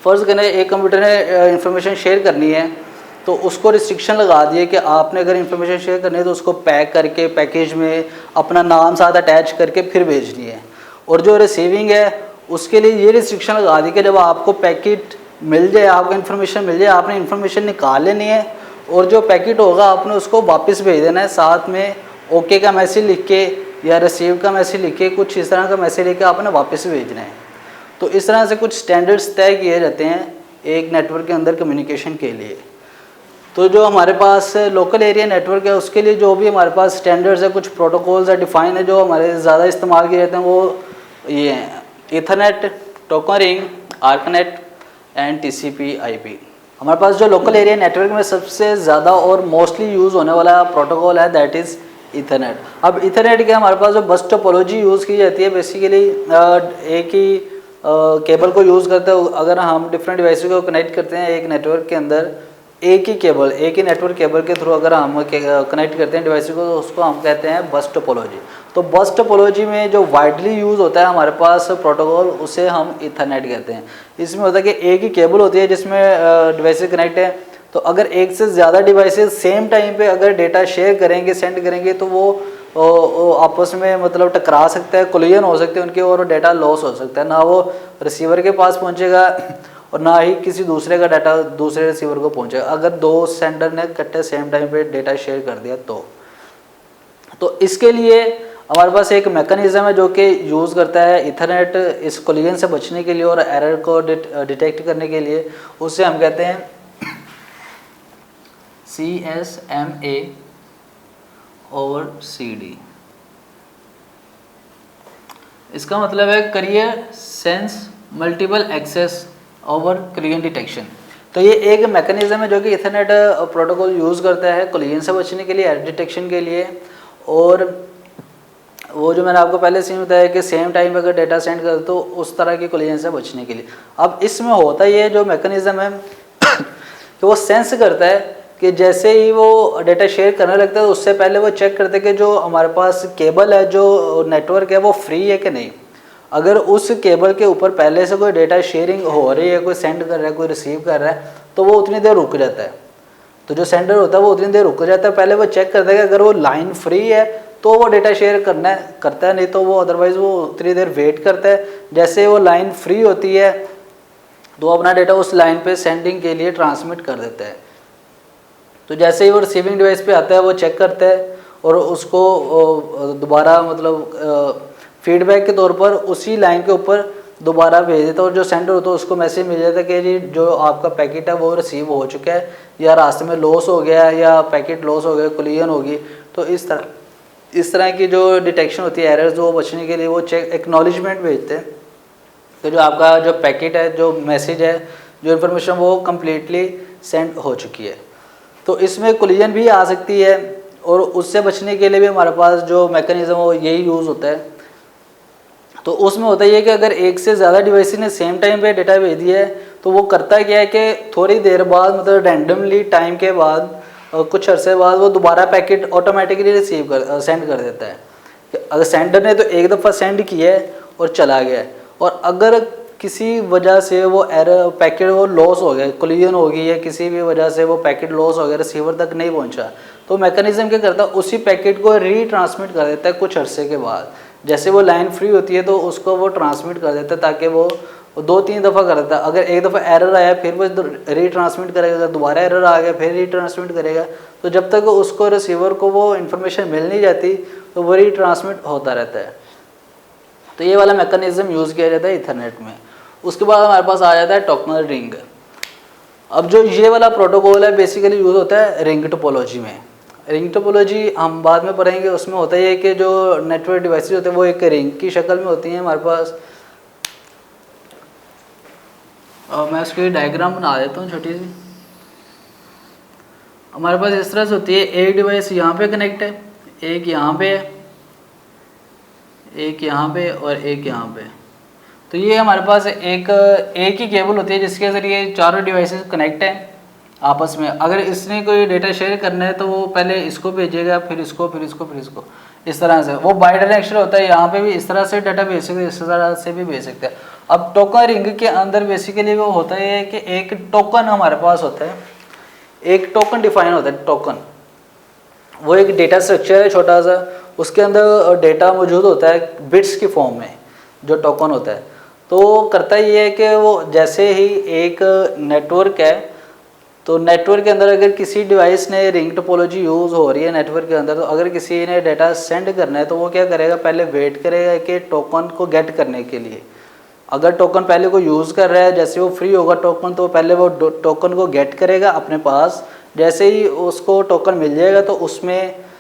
फ़र्ज़ करें एक कंप्यूटर ने इन्फॉर्मेशन शेयर करनी है तो उसको रिस्ट्रिक्शन लगा दिए कि आपने अगर इन्फॉर्मेशन शेयर करनी है तो उसको पैक करके पैकेज में अपना नाम साथ अटैच करके फिर भेजनी है। और जो रिसीविंग है उसके लिए ये रिस्ट्रिक्शन लगा दी कि जब आपको पैकेट मिल जाए, आपको इन्फॉर्मेशन मिल जाए, आपने इन्फॉर्मेशन निकाल लेनी है और जो पैकेट होगा आपने उसको वापस भेज देना है, साथ में ओके का मैसेज लिख के या रिसीव का मैसेज लिख के, कुछ इस तरह का मैसेज लिख के आपने वापस भेजना है। तो इस तरह से कुछ स्टैंडर्ड्स तय किए जाते हैं एक नेटवर्क के अंदर कम्युनिकेशन के लिए। तो जो हमारे पास लोकल एरिया नेटवर्क है उसके लिए जो भी हमारे पास स्टैंडर्ड्स है, कुछ प्रोटोकॉल्स है डिफाइन है जो हमारे ज़्यादा इस्तेमाल किए जाते हैं, वो ये हैं Ethernet, token ring, ARCNET and TCP/IP। हमारे पास जो लोकल एरिया नेटवर्क में सबसे ज़्यादा और मोस्टली यूज़ होने वाला प्रोटोकॉल है दैट इज़ ईथरनेट। अब ईथरनेट के हमारे पास जो बस टोपोलॉजी यूज़ की जाती है, बेसिकली एक ही केबल को यूज़ करते हैं। अगर हम डिफरेंट डिवाइसेस को कनेक्ट करते हैं एक नेटवर्क के अंदर, एक ही नेटवर्क केबल के थ्रू अगर हम कनेक्ट करते हैं डिवाइस को, तो उसको हम कहते हैं बस टोपोलॉजी। तो बस टोपोलॉजी में जो वाइडली यूज़ होता है हमारे पास प्रोटोकॉल, उसे हम ईथरनेट कहते हैं। इसमें होता है कि एक ही केबल होती है जिसमें डिवाइसेस कनेक्ट है। तो अगर एक से ज़्यादा डिवाइसेस सेम टाइम पे अगर डेटा शेयर करेंगे, सेंड करेंगे, तो वो आपस में मतलब टकरा सकता है, कोलिजन हो सकते हैं उनके, और डेटा लॉस हो सकता है। ना वो रिसीवर के पास पहुँचेगा और ना ही किसी दूसरे का डाटा दूसरे रिसीवर को पहुंचेगा अगर दो सेंडर ने इकट्ठे सेम टाइम पे डेटा शेयर कर दिया तो इसके लिए हमारे पास एक मैकेनिज्म है जो कि यूज़ करता है ईथरनेट इस कोलिजन से बचने के लिए और एरर को डिटेक्ट करने के लिए। उससे हम कहते हैं CSMA और CD। इसका मतलब है carrier sense multiple access over collision detection. तो ये एक मैकेनिज्म है जो कि ईथरनेट प्रोटोकॉल यूज़ करता है कोलिजन से बचने के लिए, एरर डिटेक्शन के लिए। और वो जो मैंने आपको पहले से बताया कि सेम टाइम अगर डेटा सेंड कर तो उस तरह की कोलिजन से बचने के लिए। अब इसमें होता ये जो मैकेनिज्म है कि वो सेंस करता है कि जैसे ही वो डेटा शेयर करने लगता है उससे पहले वो चेक करते हैं कि जो हमारे पास केबल है, जो नेटवर्क है, वो फ्री है कि नहीं। अगर उस केबल के ऊपर पहले से कोई डेटा शेयरिंग हो रही है, कोई सेंड कर रहा है, कोई रिसीव कर रहा है, तो वो उतनी देर रुक जाता है। तो जो सेंडर होता है वो उतनी देर रुक जाता है। पहले वो चेक करता है कि अगर वो लाइन फ्री है तो वो डेटा शेयर करता है, नहीं तो वो अदरवाइज़ वो उतनी देर वेट करता है। जैसे वो लाइन फ्री होती है तो अपना डेटा उस लाइन पे सेंडिंग के लिए ट्रांसमिट कर देता है। तो जैसे ही वो रिसीविंग डिवाइस पे आता है वो चेक करता है और उसको दोबारा मतलब फीडबैक के तौर पर उसी लाइन के ऊपर दोबारा भेज देता है। और जो सेंडर होता है उसको मैसेज मिल जाता है कि जी जो आपका पैकेट है वो रिसीव हो चुका है, या रास्ते में लॉस हो गया या पैकेट लॉस हो गया, कोलिजन होगी। तो इस तरह की जो डिटेक्शन होती है एरर्स, वो बचने के लिए वो चेक एक्नॉलेजमेंट भेजते हैं कि जो आपका जो पैकेट है, जो मैसेज है, जो इन्फॉर्मेशन वो कम्प्लीटली सेंड हो चुकी है। तो इसमें कोलिजन भी आ सकती है और उससे बचने के लिए भी हमारे पास जो मैकेनिज्म हो यही यूज़ होता है। तो उसमें होता है कि अगर एक से ज़्यादा डिवाइस ने सेम टाइम पे डेटा भेज दिया है तो वो करता क्या है कि थोड़ी देर बाद मतलब रैंडमली टाइम के बाद कुछ अरसे बाद वो दोबारा पैकेट ऑटोमेटिकली सेंड कर देता है। अगर सेंडर ने तो एक दफ़ा सेंड किया है और चला गया है, और अगर किसी वजह से वो एरर पैकेट वो लॉस हो गया, कोलिजन हो गई, या किसी भी वजह से वो पैकेट लॉस हो गया, रिसीवर तक नहीं पहुंचा, तो मैकेनिज्म क्या करता है उसी पैकेट को रीट्रांसमिट कर देता है कुछ अरसे के बाद। जैसे वो लाइन फ्री होती है तो उसको वो ट्रांसमिट कर देता है, ताकि वो 2-3 दफ़ा कर देता है। अगर एक दफ़ा एरर आया फिर वो रीट्रांसमिट करेगा, अगर दोबारा एरर आ गया फिर रीट्रांसमिट करेगा। तो जब तक उसको रिसीवर को वो इन्फॉर्मेशन मिल नहीं जाती तो वो रीट्रांसमिट होता रहता है। तो ये वाला मैकेनिज्म यूज़ किया जाता है ईथरनेट में। उसके बाद हमारे पास आ जाता है टोकन रिंग। अब जो ये वाला प्रोटोकॉल है बेसिकली यूज़ होता है रिंग टोपोलॉजी में। रिंग टोपोलॉजी हम बाद में पढ़ेंगे। उसमें होता ही है कि जो नेटवर्क डिवाइसेस होते हैं वो एक रिंग की शक्ल में होती हैं हमारे पास। और मैं उसकी डायग्राम बना देता हूँ छोटी सी। हमारे पास इस तरह से होती है, एक डिवाइस यहाँ पे कनेक्ट है, एक यहाँ पे है, एक यहाँ पे और एक यहाँ पे। तो ये हमारे पास एक ही केबल होती है जिसके ज़रिए चारों डिवाइसेस कनेक्ट हैं आपस में। अगर इसने कोई डेटा शेयर करना है तो वो पहले इसको भेजेगा, फिर इसको, फिर इसको, फिर इसको, इस तरह से। वो बाई डायरेक्शनल होता है, यहाँ पे भी इस तरह से डाटा भेज सकते हैं, इस तरह से भी भेज सकते हैं। अब टोकन रिंग के अंदर बेसिकली वो होता है कि एक टोकन हमारे पास होता है, एक टोकन डिफाइन होता है। टोकन वो एक डेटा स्ट्रक्चर है छोटा सा, उसके अंदर डेटा मौजूद होता है बिट्स की फॉर्म में, जो टोकन होता है। तो करता ये है कि वो जैसे ही एक नेटवर्क है, तो नेटवर्क के अंदर अगर किसी डिवाइस ने रिंग टोपोलॉजी यूज़ हो रही है नेटवर्क के अंदर, तो अगर किसी ने डाटा सेंड करना है तो वो क्या करेगा, पहले वेट करेगा कि टोकन को गेट करने के लिए। अगर टोकन पहले को यूज़ कर रहा है, जैसे वो फ्री होगा टोकन, तो पहले वो टोकन को गेट करेगा अपने पास। जैसे ही उसको टोकन मिल जाएगा तो उसमें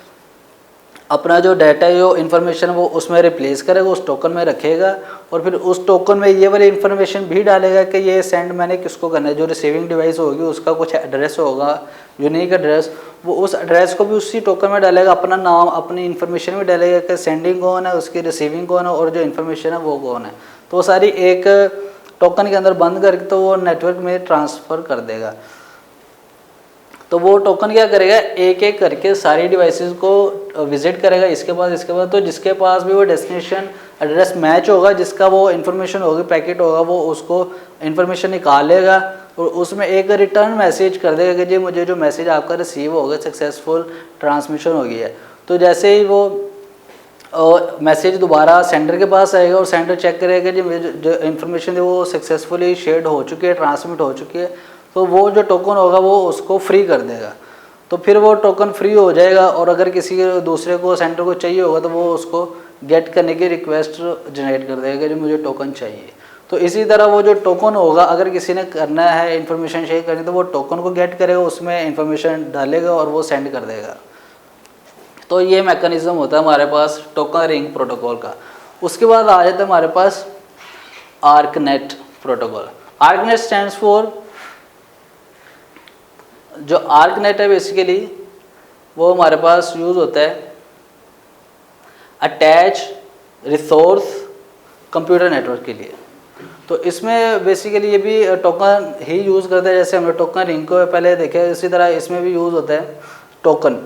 अपना जो डाटा है, जो इन्फॉर्मेशन, वो उसमें रिप्लेस करेगा, उस टोकन में रखेगा। और फिर उस टोकन में ये वाली इन्फॉर्मेशन भी डालेगा कि ये सेंड मैंने किसको करना है। जो रिसीविंग डिवाइस होगी उसका कुछ एड्रेस होगा, यूनिक एड्रेस, वो उस एड्रेस को भी उसी टोकन में डालेगा, अपना नाम, अपनी इन्फॉर्मेशन भी डालेगा कि सेंडिंग कौन है, उसकी रिसीविंग कौन है और जो इन्फॉर्मेशन है वो कौन है। तो वो सारी एक टोकन के अंदर बंद करके तो वो नेटवर्क में ट्रांसफ़र कर देगा। तो वो टोकन क्या करेगा, एक एक करके सारी डिवाइसेस को विजिट करेगा, इसके बाद तो जिसके पास भी वो डेस्टिनेशन एड्रेस मैच होगा, जिसका वो इन्फॉर्मेशन होगी, पैकेट होगा, वो उसको इन्फॉर्मेशन निकालेगा और उसमें एक रिटर्न मैसेज कर देगा कि जी मुझे जो मैसेज आपका रिसीव हो गया, सक्सेसफुल ट्रांसमिशन हो गया है। तो जैसे ही वो मैसेज दोबारा सेंडर के पास आएगा और सेंडर चेक करेगा कि मुझे जो इन्फॉर्मेशन है वो सक्सेसफुली शेयर्ड हो चुकी है, ट्रांसमिट हो चुकी है, तो वो जो टोकन होगा वो उसको फ्री कर देगा। तो फिर वो टोकन फ्री हो जाएगा और अगर किसी दूसरे को सेंटर को चाहिए होगा तो वो उसको गेट करने की रिक्वेस्ट जनरेट कर देगा कि मुझे टोकन चाहिए। तो इसी तरह वो जो टोकन होगा, अगर किसी ने करना है इन्फॉर्मेशन शेयर करनी, तो वो टोकन को गेट करेगा, उसमें इन्फॉर्मेशन डालेगा और वो सेंड कर देगा। तो ये मैकेनिज्म होता है हमारे पास टोकन रिंग प्रोटोकॉल का। उसके बाद आ जाता है हमारे पास आर्कनेट प्रोटोकॉल। आर्कनेट स्टैंड्स फॉर, जो आर्कनेट है बेसिकली वो हमारे पास यूज़ होता है अटैच रिसोर्स कंप्यूटर नेटवर्क के लिए। तो इसमें बेसिकली ये भी टोकन ही यूज़ करता है, जैसे हमने टोकन रिंग को पहले देखे, इसी तरह इसमें भी यूज़ होता है टोकन,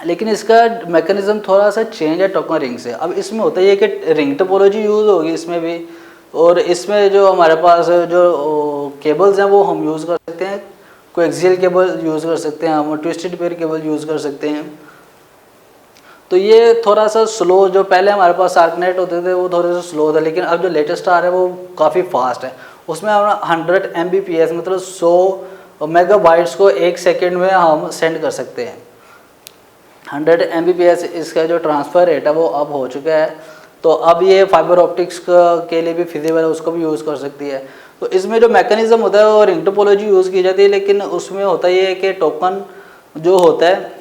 लेकिन इसका मैकेनिज्म थोड़ा सा चेंज है टोकन रिंग से। अब इसमें होता है कि रिंग टोपोलॉजी यूज़ होगी इसमें भी, और इसमें जो हमारे पास जो केबल्स हैं वो हम यूज़ कर सकते हैं, कोएक्सियल केबल यूज़ कर सकते हैं, हम ट्विस्टेड पेयर केबल यूज़ कर सकते हैं। तो ये थोड़ा सा स्लो, जो पहले हमारे पास आर्कनेट होते थे वो थोड़े से स्लो था, लेकिन अब जो लेटेस्ट आ रहा है वो काफ़ी फास्ट है। उसमें हम 100 Mbps मतलब 100 मेगाबाइट्स को एक सेकेंड में हम सेंड कर सकते हैं। 100 Mbps इसका जो ट्रांसफ़र रेट है वो अब हो चुका है। तो अब ये फाइबर ऑप्टिक्स के लिए भी फिजिबल है, उसको भी यूज़ कर सकती है। तो इसमें जो मैकेनिज्म होता है वो रिंग टोपोलॉजी यूज़ की जाती है, लेकिन उसमें होता ये है कि टोकन जो होता है,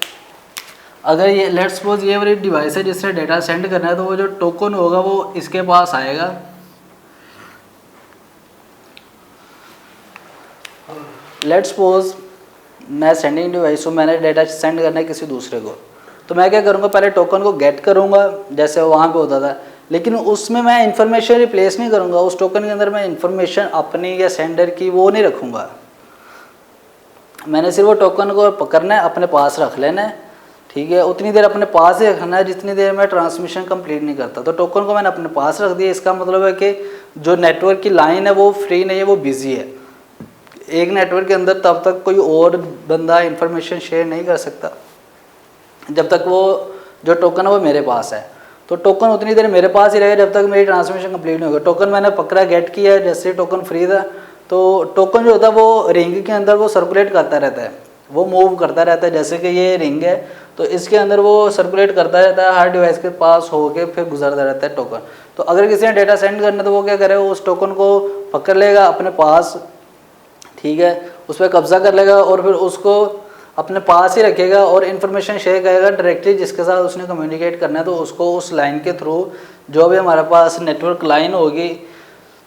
अगर ये लेट्स सपोज ये वाली डिवाइस है जिससे डेटा सेंड करना है, तो वो जो टोकन होगा वो इसके पास आएगा। लेट्स सपोज मैं सेंडिंग डिवाइस हूँ, मैंने डेटा सेंड करना है किसी दूसरे को, तो मैं क्या करूँगा, पहले टोकन को गेट करूँगा जैसे वहाँ पे होता था, लेकिन उसमें मैं इन्फॉर्मेशन रिप्लेस नहीं करूँगा। उस टोकन के अंदर मैं इन्फॉर्मेशन अपनी या सेंडर की वो नहीं रखूँगा। मैंने सिर्फ वो टोकन को पकड़ना है, अपने पास रख लेना है, ठीक है, उतनी देर अपने पास ही रखना है जितनी देर मैं ट्रांसमिशन कंप्लीट नहीं करता। तो टोकन को मैंने अपने पास रख दिया, इसका मतलब है कि जो नेटवर्क की लाइन है वो फ्री नहीं है, वो बिजी है। एक नेटवर्क के अंदर तब तक कोई और बंदा इंफॉर्मेशन शेयर नहीं कर सकता जब तक वो जो टोकन है वो मेरे पास है। तो टोकन उतनी देर मेरे पास ही रहेगा जब तक मेरी ट्रांसमिशन कंप्लीट नहीं होगा। टोकन मैंने पकड़ा, गेट किया, जैसे टोकन फ्री था, तो टोकन जो होता है वो रिंग के अंदर वो सर्कुलेट करता रहता है, वो मूव करता रहता है। जैसे कि ये रिंग है तो इसके अंदर वो सर्कुलेट करता रहता है, हर डिवाइस के पास होके फिर गुजरता रहता है टोकन। तो अगर किसी ने डेटा सेंड करना तो वो क्या करेगा, उस टोकन को पकड़ लेगा अपने पास, ठीक है, उस पर कब्जा कर लेगा और फिर उसको अपने पास ही रखेगा और इन्फॉर्मेशन शेयर करेगा डायरेक्टली जिसके साथ उसने कम्युनिकेट करना है, तो उसको उस लाइन के थ्रू जो भी हमारे पास नेटवर्क लाइन होगी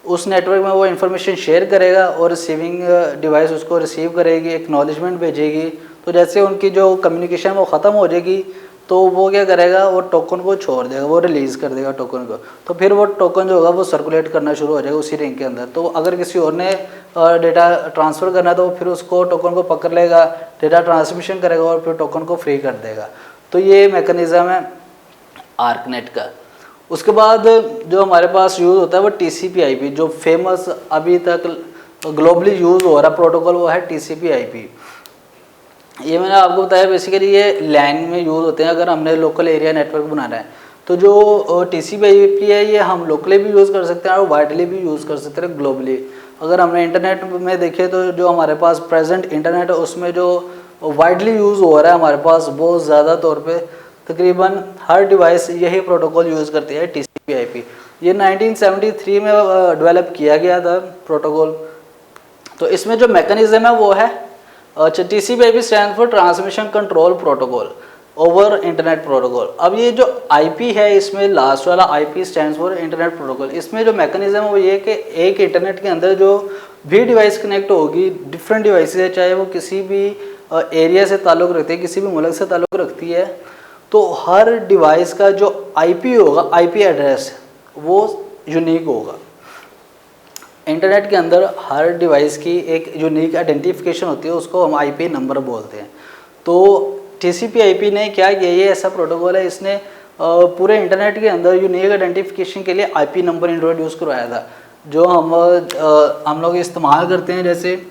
उस नेटवर्क में वो इन्फॉर्मेशन शेयर करेगा और रिसीविंग डिवाइस उसको रिसीव करेगी, एक्नॉलेजमेंट भेजेगी। तो जैसे उनकी जो कम्युनिकेशन वो ख़त्म हो जाएगी तो वो क्या करेगा, वो टोकन को छोड़ देगा, वो रिलीज़ कर देगा टोकन को। तो फिर वो टोकन जो होगा वो सर्कुलेट करना शुरू हो जाएगा उसी रिंग के अंदर। तो अगर किसी और ने डेटा ट्रांसफ़र करना है तो फिर उसको टोकन को पकड़ लेगा, डेटा ट्रांसमिशन करेगा और फिर टोकन को फ्री कर देगा। तो ये मैकेनिज़्म है आर्कनेट का। उसके बाद जो हमारे पास यूज़ होता है वो TCP/IP, जो फेमस अभी तक ग्लोबली यूज़ हो रहा प्रोटोकॉल वो है TCP/IP। ये मैंने आपको बताया बेसिकली ये लैन में यूज़ होते हैं अगर हमने लोकल एरिया नेटवर्क बनाना है। तो जो TCP/IP है ये हम लोकली भी यूज़ कर सकते हैं और वाइडली भी यूज़ कर सकते हैं ग्लोबली। अगर हमने इंटरनेट में देखें तो जो हमारे पास प्रेजेंट इंटरनेट है उसमें जो वाइडली यूज़ हो रहा है हमारे पास बहुत ज़्यादा तौर पे तकरीबन हर डिवाइस यही प्रोटोकॉल यूज़ करती है TCP/IP। ये 1973 में डेवलप किया गया था प्रोटोकॉल। तो इसमें जो मैकेनिज़्म है वो है TCP/IP stand for transmission control protocol over internet protocol. अब ये जो IP है इसमें लास्ट वाला IP stand for internet protocol. इसमें जो मैकेनिज़्म है वो ये कि एक इंटरनेट के अंदर जो भी डिवाइस कनेक्ट होगी, डिफरेंट डिवाइसेज है, चाहे वो किसी भी एरिया से ताल्लुक़ रखती है, किसी भी मुल्क से ताल्लुक़ रखती है, तो हर डिवाइस का जो IP होगा, IP एड्रेस वो यूनिक होगा। इंटरनेट के अंदर हर डिवाइस की एक यूनिक आइडेंटिफिकेशन होती है, उसको हम IP नंबर बोलते हैं। तो TCP/IP ने क्या किया, ये ऐसा प्रोटोकॉल है, इसने पूरे इंटरनेट के अंदर यूनिक आइडेंटिफिकेशन के लिए IP नंबर इंट्रोड्यूस करवाया था, जो हम लोग इस्तेमाल करते हैं, जैसे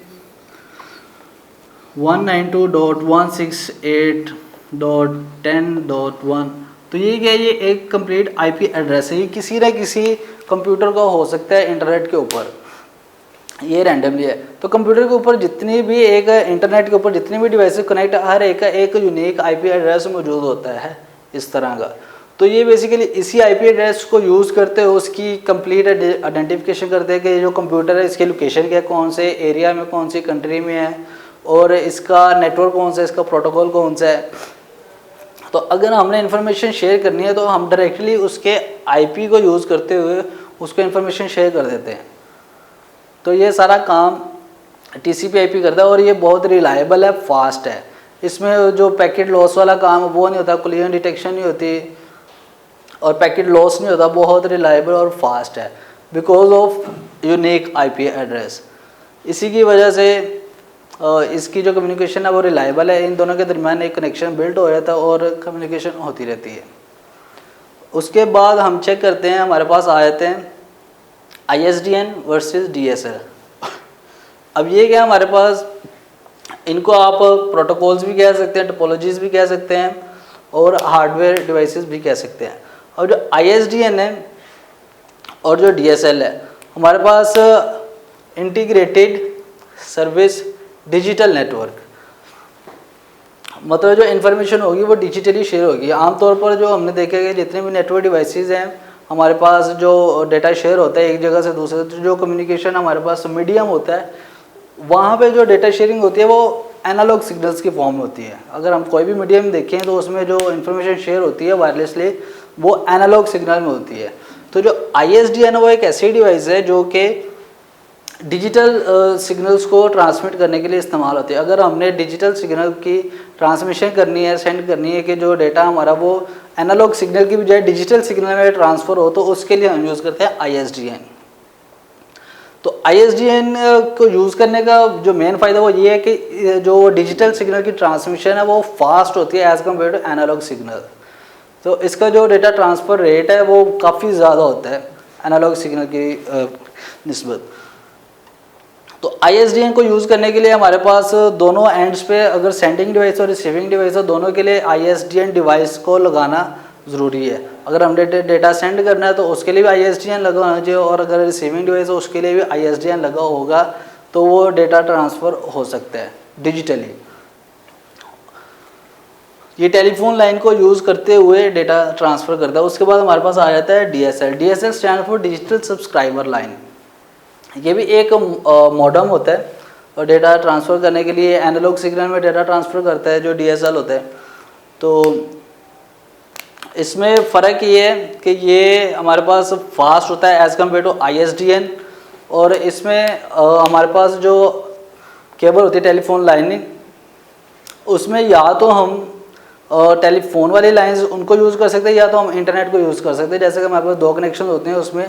192.168.10.1। तो ये क्या, ये एक कंप्लीट IP एड्रेस है, ये किसी न किसी कंप्यूटर का हो सकता है इंटरनेट के ऊपर, ये रैंडमली है। तो कंप्यूटर के ऊपर जितनी भी एक इंटरनेट के ऊपर जितनी भी डिवाइसेस कनेक्ट, हर एक का एक यूनिक IP एड्रेस मौजूद होता है इस तरह का। तो ये बेसिकली इसी IP एड्रेस को यूज़ करते हुए उसकी कंप्लीट आइडेंटिफिकेशन करते हैं कि जो कंप्यूटर है इसकी लोकेशन क्या, कौन से एरिया में, कौन सी कंट्री में है और इसका नेटवर्क कौन सा है, इसका प्रोटोकॉल कौन सा है। तो अगर हमने इन्फॉर्मेशन शेयर करनी है तो हम डायरेक्टली उसके IP को यूज़ करते हुए उसको इन्फॉर्मेशन शेयर कर देते हैं। तो ये सारा काम TCP/IP करता है और ये बहुत रिलायबल है, फास्ट है। इसमें जो पैकेट लॉस वाला काम वो नहीं होता, कोलिजन डिटेक्शन नहीं होती और पैकेट लॉस नहीं होता, बहुत रिलायबल और फास्ट है because of unique IP address. इसी की वजह से इसकी जो कम्युनिकेशन है वो रिलायबल है, इन दोनों के दरमियान एक कनेक्शन बिल्ड हो जाता है और कम्युनिकेशन होती रहती है। उसके बाद हम चेक करते हैं, हमारे पास आ जाते हैं ISDN वर्सेस DSL। अब ये क्या, हमारे पास इनको आप प्रोटोकॉल्स भी कह सकते हैं, टोपोलॉजीज भी कह सकते हैं और हार्डवेयर डिवाइसेस भी कह सकते हैं। और जो ISDN है और जो DSL है, हमारे पास इंटीग्रेटेड सर्विस डिजिटल नेटवर्क, मतलब जो इन्फॉर्मेशन होगी वो डिजिटली शेयर होगी। आमतौर पर जो हमने देखा है जितने भी नेटवर्क डिवाइसेस हैं हमारे पास, जो डेटा शेयर होता है एक जगह से दूसरे, तो जो कम्युनिकेशन हमारे पास मीडियम होता है वहाँ पे जो डेटा शेयरिंग होती है वो एनालॉग सिग्नल्स की फॉर्म में होती है। अगर हम कोई भी मीडियम देखें तो उसमें जो इन्फॉर्मेशन शेयर होती है वायरलेसली वो एनालॉग सिग्नल में होती है। तो जो ISDN वो एक ऐसी डिवाइस है जो कि डिजिटल सिग्नल्स को ट्रांसमिट करने के लिए इस्तेमाल होती है। अगर हमने डिजिटल सिग्नल की ट्रांसमिशन करनी है, सेंड करनी है कि जो डेटा हमारा वो एनालॉग सिग्नल की बजाय डिजिटल सिग्नल में ट्रांसफ़र हो, तो उसके लिए हम यूज़ करते हैं ISDN। तो ISDN को यूज़ करने का जो मेन फ़ायदा वो ये है कि जो डिजिटल सिग्नल की ट्रांसमिशन है वो फास्ट होती है as compare to analog signal. तो इसका जो डेटा ट्रांसफ़र रेट है वो काफ़ी ज़्यादा होता है एनालॉग सिग्नल की निस्बत। तो ISDN को यूज़ करने के लिए हमारे पास दोनों एंड्स पे, अगर सेंडिंग डिवाइस और रिसीविंग डिवाइस है, दोनों के लिए ISDN डिवाइस को लगाना ज़रूरी है। अगर हमने डेटा सेंड करना है तो उसके लिए भी ISDN लगा होना चाहिए और अगर रिसीविंग डिवाइस है उसके लिए भी ISDN लगा होगा तो वो डेटा ट्रांसफ़र हो सकता है डिजिटली। ये टेलीफोन लाइन को यूज़ करते हुए डेटा ट्रांसफ़र करता है। उसके बाद हमारे पास आ जाता है DSL। DSL stand for digital subscriber line. ये भी एक मॉडम होता है और डेटा ट्रांसफ़र करने के लिए एनालॉग सिग्नल में डेटा ट्रांसफ़र करता है जो DSL होता है। तो इसमें फ़र्क ये है कि ये हमारे पास फास्ट होता है एज़ कम्पेयर टू ISDN, और इसमें हमारे पास जो केबल होती है टेलीफोन लाइन, उसमें या तो हम टेलीफोन वाली लाइंस उनको यूज़ कर सकते हैं या तो हम इंटरनेट को यूज़ कर सकते हैं। जैसे कि हमारे पास 2 कनेक्शन होते हैं, उसमें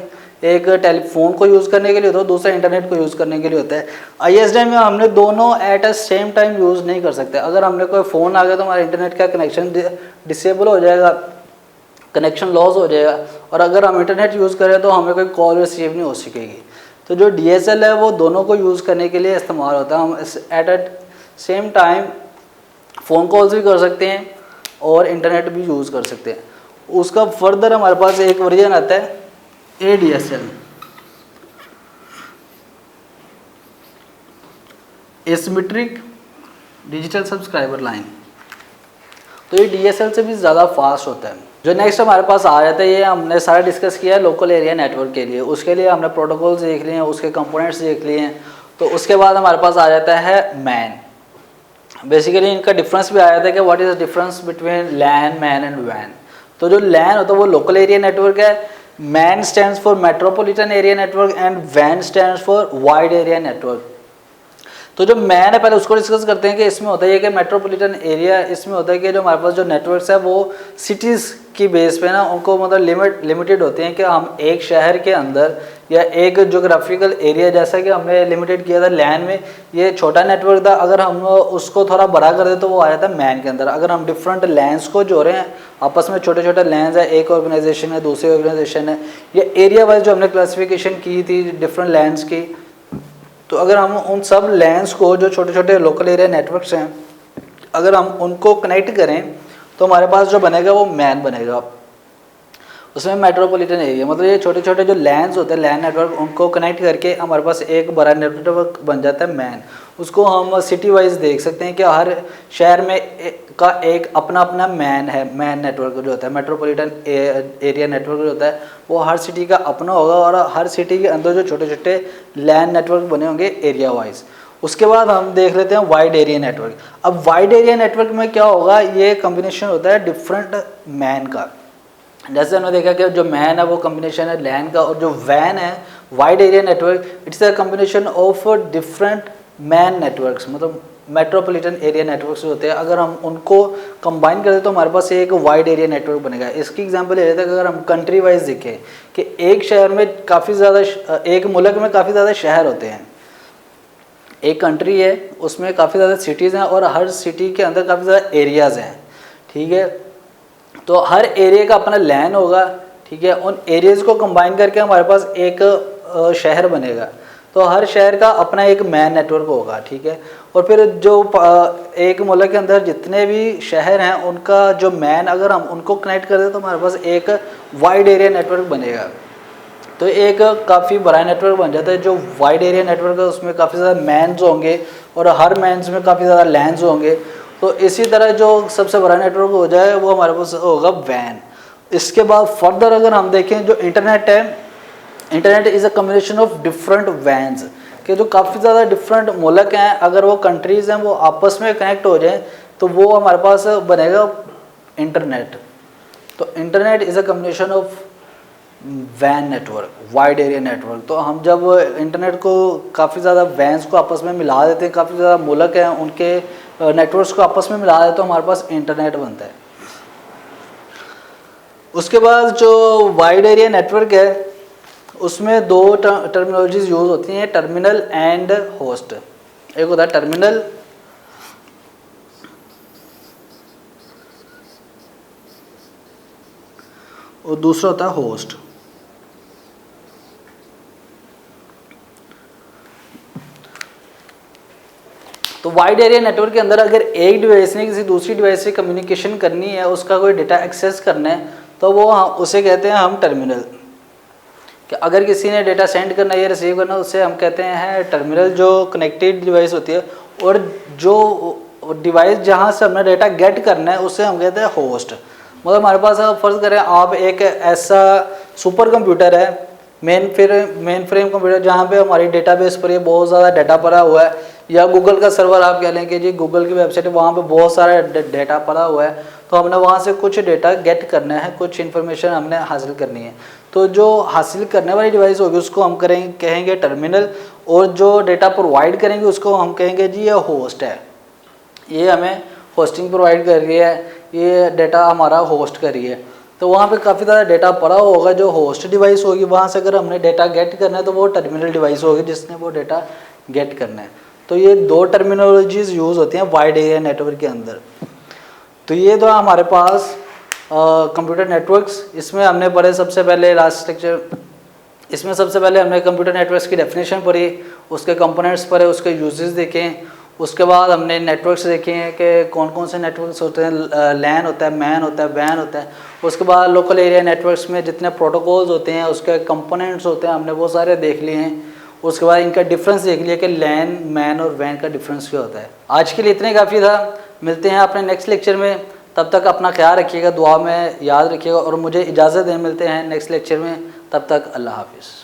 एक टेलीफोन को यूज़ करने के लिए होता है, दूसरा इंटरनेट को यूज़ करने के लिए होता है। ISDN में हमने दोनों at a same time use नहीं कर सकते। अगर हमने कोई फ़ोन आ गया तो हमारा इंटरनेट का कनेक्शन डिसेबल हो जाएगा, कनेक्शन लॉस हो जाएगा, और अगर हम इंटरनेट यूज़ करें तो हमें कोई कॉल रिसीव नहीं हो सकेगी। तो जो DSL है वो दोनों को यूज़ करने के लिए इस्तेमाल होता है। हम at a same time phone calls भी कर सकते हैं और इंटरनेट भी यूज़ कर सकते हैं। उसका फर्दर हमारे पास एक वर्जन आता है ADSL, asymmetric digital subscriber line. तो ये DSL से भी ज़्यादा फास्ट होता है। जो नेक्स्ट हमारे पास आ जाता है, ये हमने सारा डिस्कस किया है लोकल एरिया नेटवर्क के लिए। उसके लिए हमने प्रोटोकॉल्स देख लिए हैं, उसके कंपोनेंट्स देख लिए हैं। तो उसके बाद हमारे पास आ जाता है मैन। बेसिकली इनका डिफरेंस भी आ जाता है कि what is the difference between LAN, MAN and वैन। तो जो लैन होता है वो लोकल एरिया नेटवर्क है, MAN stands for metropolitan area network and वैन stands for wide area network. तो जो मैन है पहले उसको डिस्कस करते हैं कि इसमें होता है कि मेट्रोपॉलिटन एरिया, इसमें होता है कि जो हमारे पास जो नेटवर्क्स है वो सिटीज़ की बेस पे ना उनको मतलब लिमिटेड होते हैं कि हम एक शहर के अंदर या एक जोग्राफिकल एरिया, जैसा कि हमने लिमिटेड किया था लैन में, ये छोटा नेटवर्क था। अगर हम उसको थोड़ा बड़ा कर दे तो वो आ जाता है मैन के अंदर। अगर हम डिफरेंट लैंड्स को जोड़े हैं आपस में, छोटे छोटे लैंड्स है, एक ऑर्गेनाइजेशन है दूसरी ऑर्गेनाइजेशन है, ये एरिया वाइज जो हमने क्लासिफिकेशन की थी डिफरेंट लैंड्स की, तो अगर हम उन सब लैंड्स को जो छोटे छोटे लोकल एरिया नेटवर्क्स हैं अगर हम उनको कनेक्ट करें तो हमारे पास जो बनेगा वो मैन बनेगा। उसमें मेट्रोपॉलिटन एरिया मतलब ये छोटे छोटे जो लैंड्स होते हैं लैंड नेटवर्क, उनको कनेक्ट करके हमारे पास एक बड़ा नेटवर्क बन जाता है मैन। उसको हम सिटी वाइज देख सकते हैं कि हर शहर में का एक अपना अपना मैन है। मैन नेटवर्क जो होता है मेट्रोपॉलिटन एरिया नेटवर्क जो होता है वो हर सिटी का अपना होगा, और हर सिटी के अंदर जो छोटे छोटे लैंड नेटवर्क बने होंगे एरिया वाइज। उसके बाद हम देख लेते हैं वाइड एरिया नेटवर्क। अब वाइड एरिया नेटवर्क में क्या होगा, ये कम्बिनेशन होता है डिफरेंट मैन का। जैसे हमने देखा कि जो मैन है वो कम्बिनेशन है लैन का, और जो वैन है wide area network it's a combination of different man networks, मतलब मेट्रोपॉलिटन एरिया नेटवर्क्स होते हैं। अगर हम उनको कंबाइन करें तो हमारे पास एक वाइड एरिया नेटवर्क बनेगा। इसकी एग्जांपल ये रहता है कि अगर हम कंट्री वाइज देखें कि एक शहर में काफ़ी ज़्यादा, एक मुल्क में काफ़ी ज़्यादा शहर होते हैं, एक कंट्री है उसमें काफ़ी ज़्यादा सिटीज़ हैं और हर सिटी के अंदर काफ़ी ज़्यादा एरियाज़ हैं, ठीक है। तो हर एरिया का अपना लैन होगा, ठीक है। उन एरियाज़ को कंबाइन करके हमारे पास एक शहर बनेगा, तो हर शहर का अपना एक मैन नेटवर्क होगा, ठीक है। और फिर जो एक मुल्क के अंदर जितने भी शहर हैं उनका जो मैन, अगर हम उनको कनेक्ट कर दें तो हमारे पास एक वाइड एरिया नेटवर्क बनेगा। तो एक काफ़ी बड़ा नेटवर्क बन जाता है जो वाइड एरिया नेटवर्क है। उसमें काफ़ी ज़्यादा मैन्स होंगे और हर मैन्स में काफ़ी ज़्यादा लैंड्स होंगे। तो इसी तरह जो सबसे बड़ा नेटवर्क हो जाए वो हमारे पास होगा वैन। इसके बाद फर्दर अगर हम देखें जो इंटरनेट है, internet is a combination of different vans के जो काफ़ी ज़्यादा डिफरेंट मुल्क हैं, अगर वो कंट्रीज़ हैं वो आपस में कनेक्ट हो जाएं तो वो हमारे पास बनेगा इंटरनेट। तो internet is a combination of वैन नेटवर्क, वाइड एरिया नेटवर्क। तो हम जब इंटरनेट को काफ़ी ज़्यादा वैन्स को आपस में मिला देते हैं, काफ़ी ज़्यादा मुल्क हैं उनके नेटवर्क्स को आपस में मिला देते हैं तो हमारे पास इंटरनेट बनता है। उसके बाद जो वाइड एरिया नेटवर्क है उसमें दो टर्मिनोलॉजीज यूज़ होती हैं, टर्मिनल एंड होस्ट। एक होता है टर्मिनल और दूसरा होता है होस्ट। तो वाइड एरिया नेटवर्क के अंदर अगर एक डिवाइस ने किसी दूसरी डिवाइस से कम्युनिकेशन करनी है, उसका कोई डेटा एक्सेस करना है, तो वो उसे कहते हैं हम टर्मिनल। कि अगर किसी ने डेटा सेंड करना है या रिसीव करना है उसे हम कहते हैं टर्मिनल, जो कनेक्टेड डिवाइस होती है। और जो डिवाइस जहाँ से हमने डेटा गेट करना है उसे हम कहते हैं होस्ट। मतलब हमारे पास फ़र्ज़ करें आप एक ऐसा सुपर कंप्यूटर है, मेन फ्रेम कंप्यूटर, जहाँ पे हमारी डेटाबेस पर ये बहुत ज़्यादा डाटा पड़ा हुआ है या गूगल का सर्वर आप कह लें कि जी गूगल की वेबसाइट है, वहाँ पे बहुत सारा डेटा पड़ा हुआ है, तो हमने वहाँ से कुछ डेटा गेट करना है, कुछ इन्फॉर्मेशन हमने हासिल करनी है। तो जो हासिल करने वाली डिवाइस होगी उसको हम कहेंगे टर्मिनल, और जो डेटा प्रोवाइड करेंगे उसको हम कहेंगे जी ये होस्ट है, ये हमें होस्टिंग प्रोवाइड कर रही है, ये डेटा हमारा होस्ट कर रही है। तो वहाँ पे काफ़ी ज़्यादा डेटा पड़ा होगा, जो होस्ट डिवाइस होगी वहाँ से अगर हमने डेटा गेट करना है तो वो टर्मिनल डिवाइस होगी जिसने वो डेटा गेट करना है। तो ये दो टर्मिनोलॉजीज यूज़ होती हैं वाइड एरिया नेटवर्क के अंदर। तो ये तो हमारे पास कंप्यूटर नेटवर्क्स, इसमें हमने पढ़े सबसे पहले लास्ट लेक्चर, इसमें सबसे पहले हमने कंप्यूटर नेटवर्क्स की डेफिनेशन पढ़ी, उसके कंपोनेंट्स पढ़े, उसके यूजेस देखे, उसके बाद हमने नेटवर्क्स देखे हैं कि कौन कौन से नेटवर्क्स होते हैं, लैन होता है, मैन होता है, वैन होता है। उसके बाद लोकल एरिया नेटवर्क्स में जितने प्रोटोकॉल्स होते हैं उसके कंपोनेंट्स होते हैं, हमने वो सारे देख लिए हैं। उसके बाद इनका डिफरेंस देख लिया कि लैन, मैन और वैन का डिफरेंस क्या होता है। आज के लिए इतने काफ़ी था, मिलते हैं अपने नेक्स्ट लेक्चर में, तब तक अपना ख्याल रखिएगा, दुआ में याद रखिएगा और मुझे इजाज़त दें, मिलते हैं नेक्स्ट लेक्चर में, तब तक अल्लाह हाफिज़।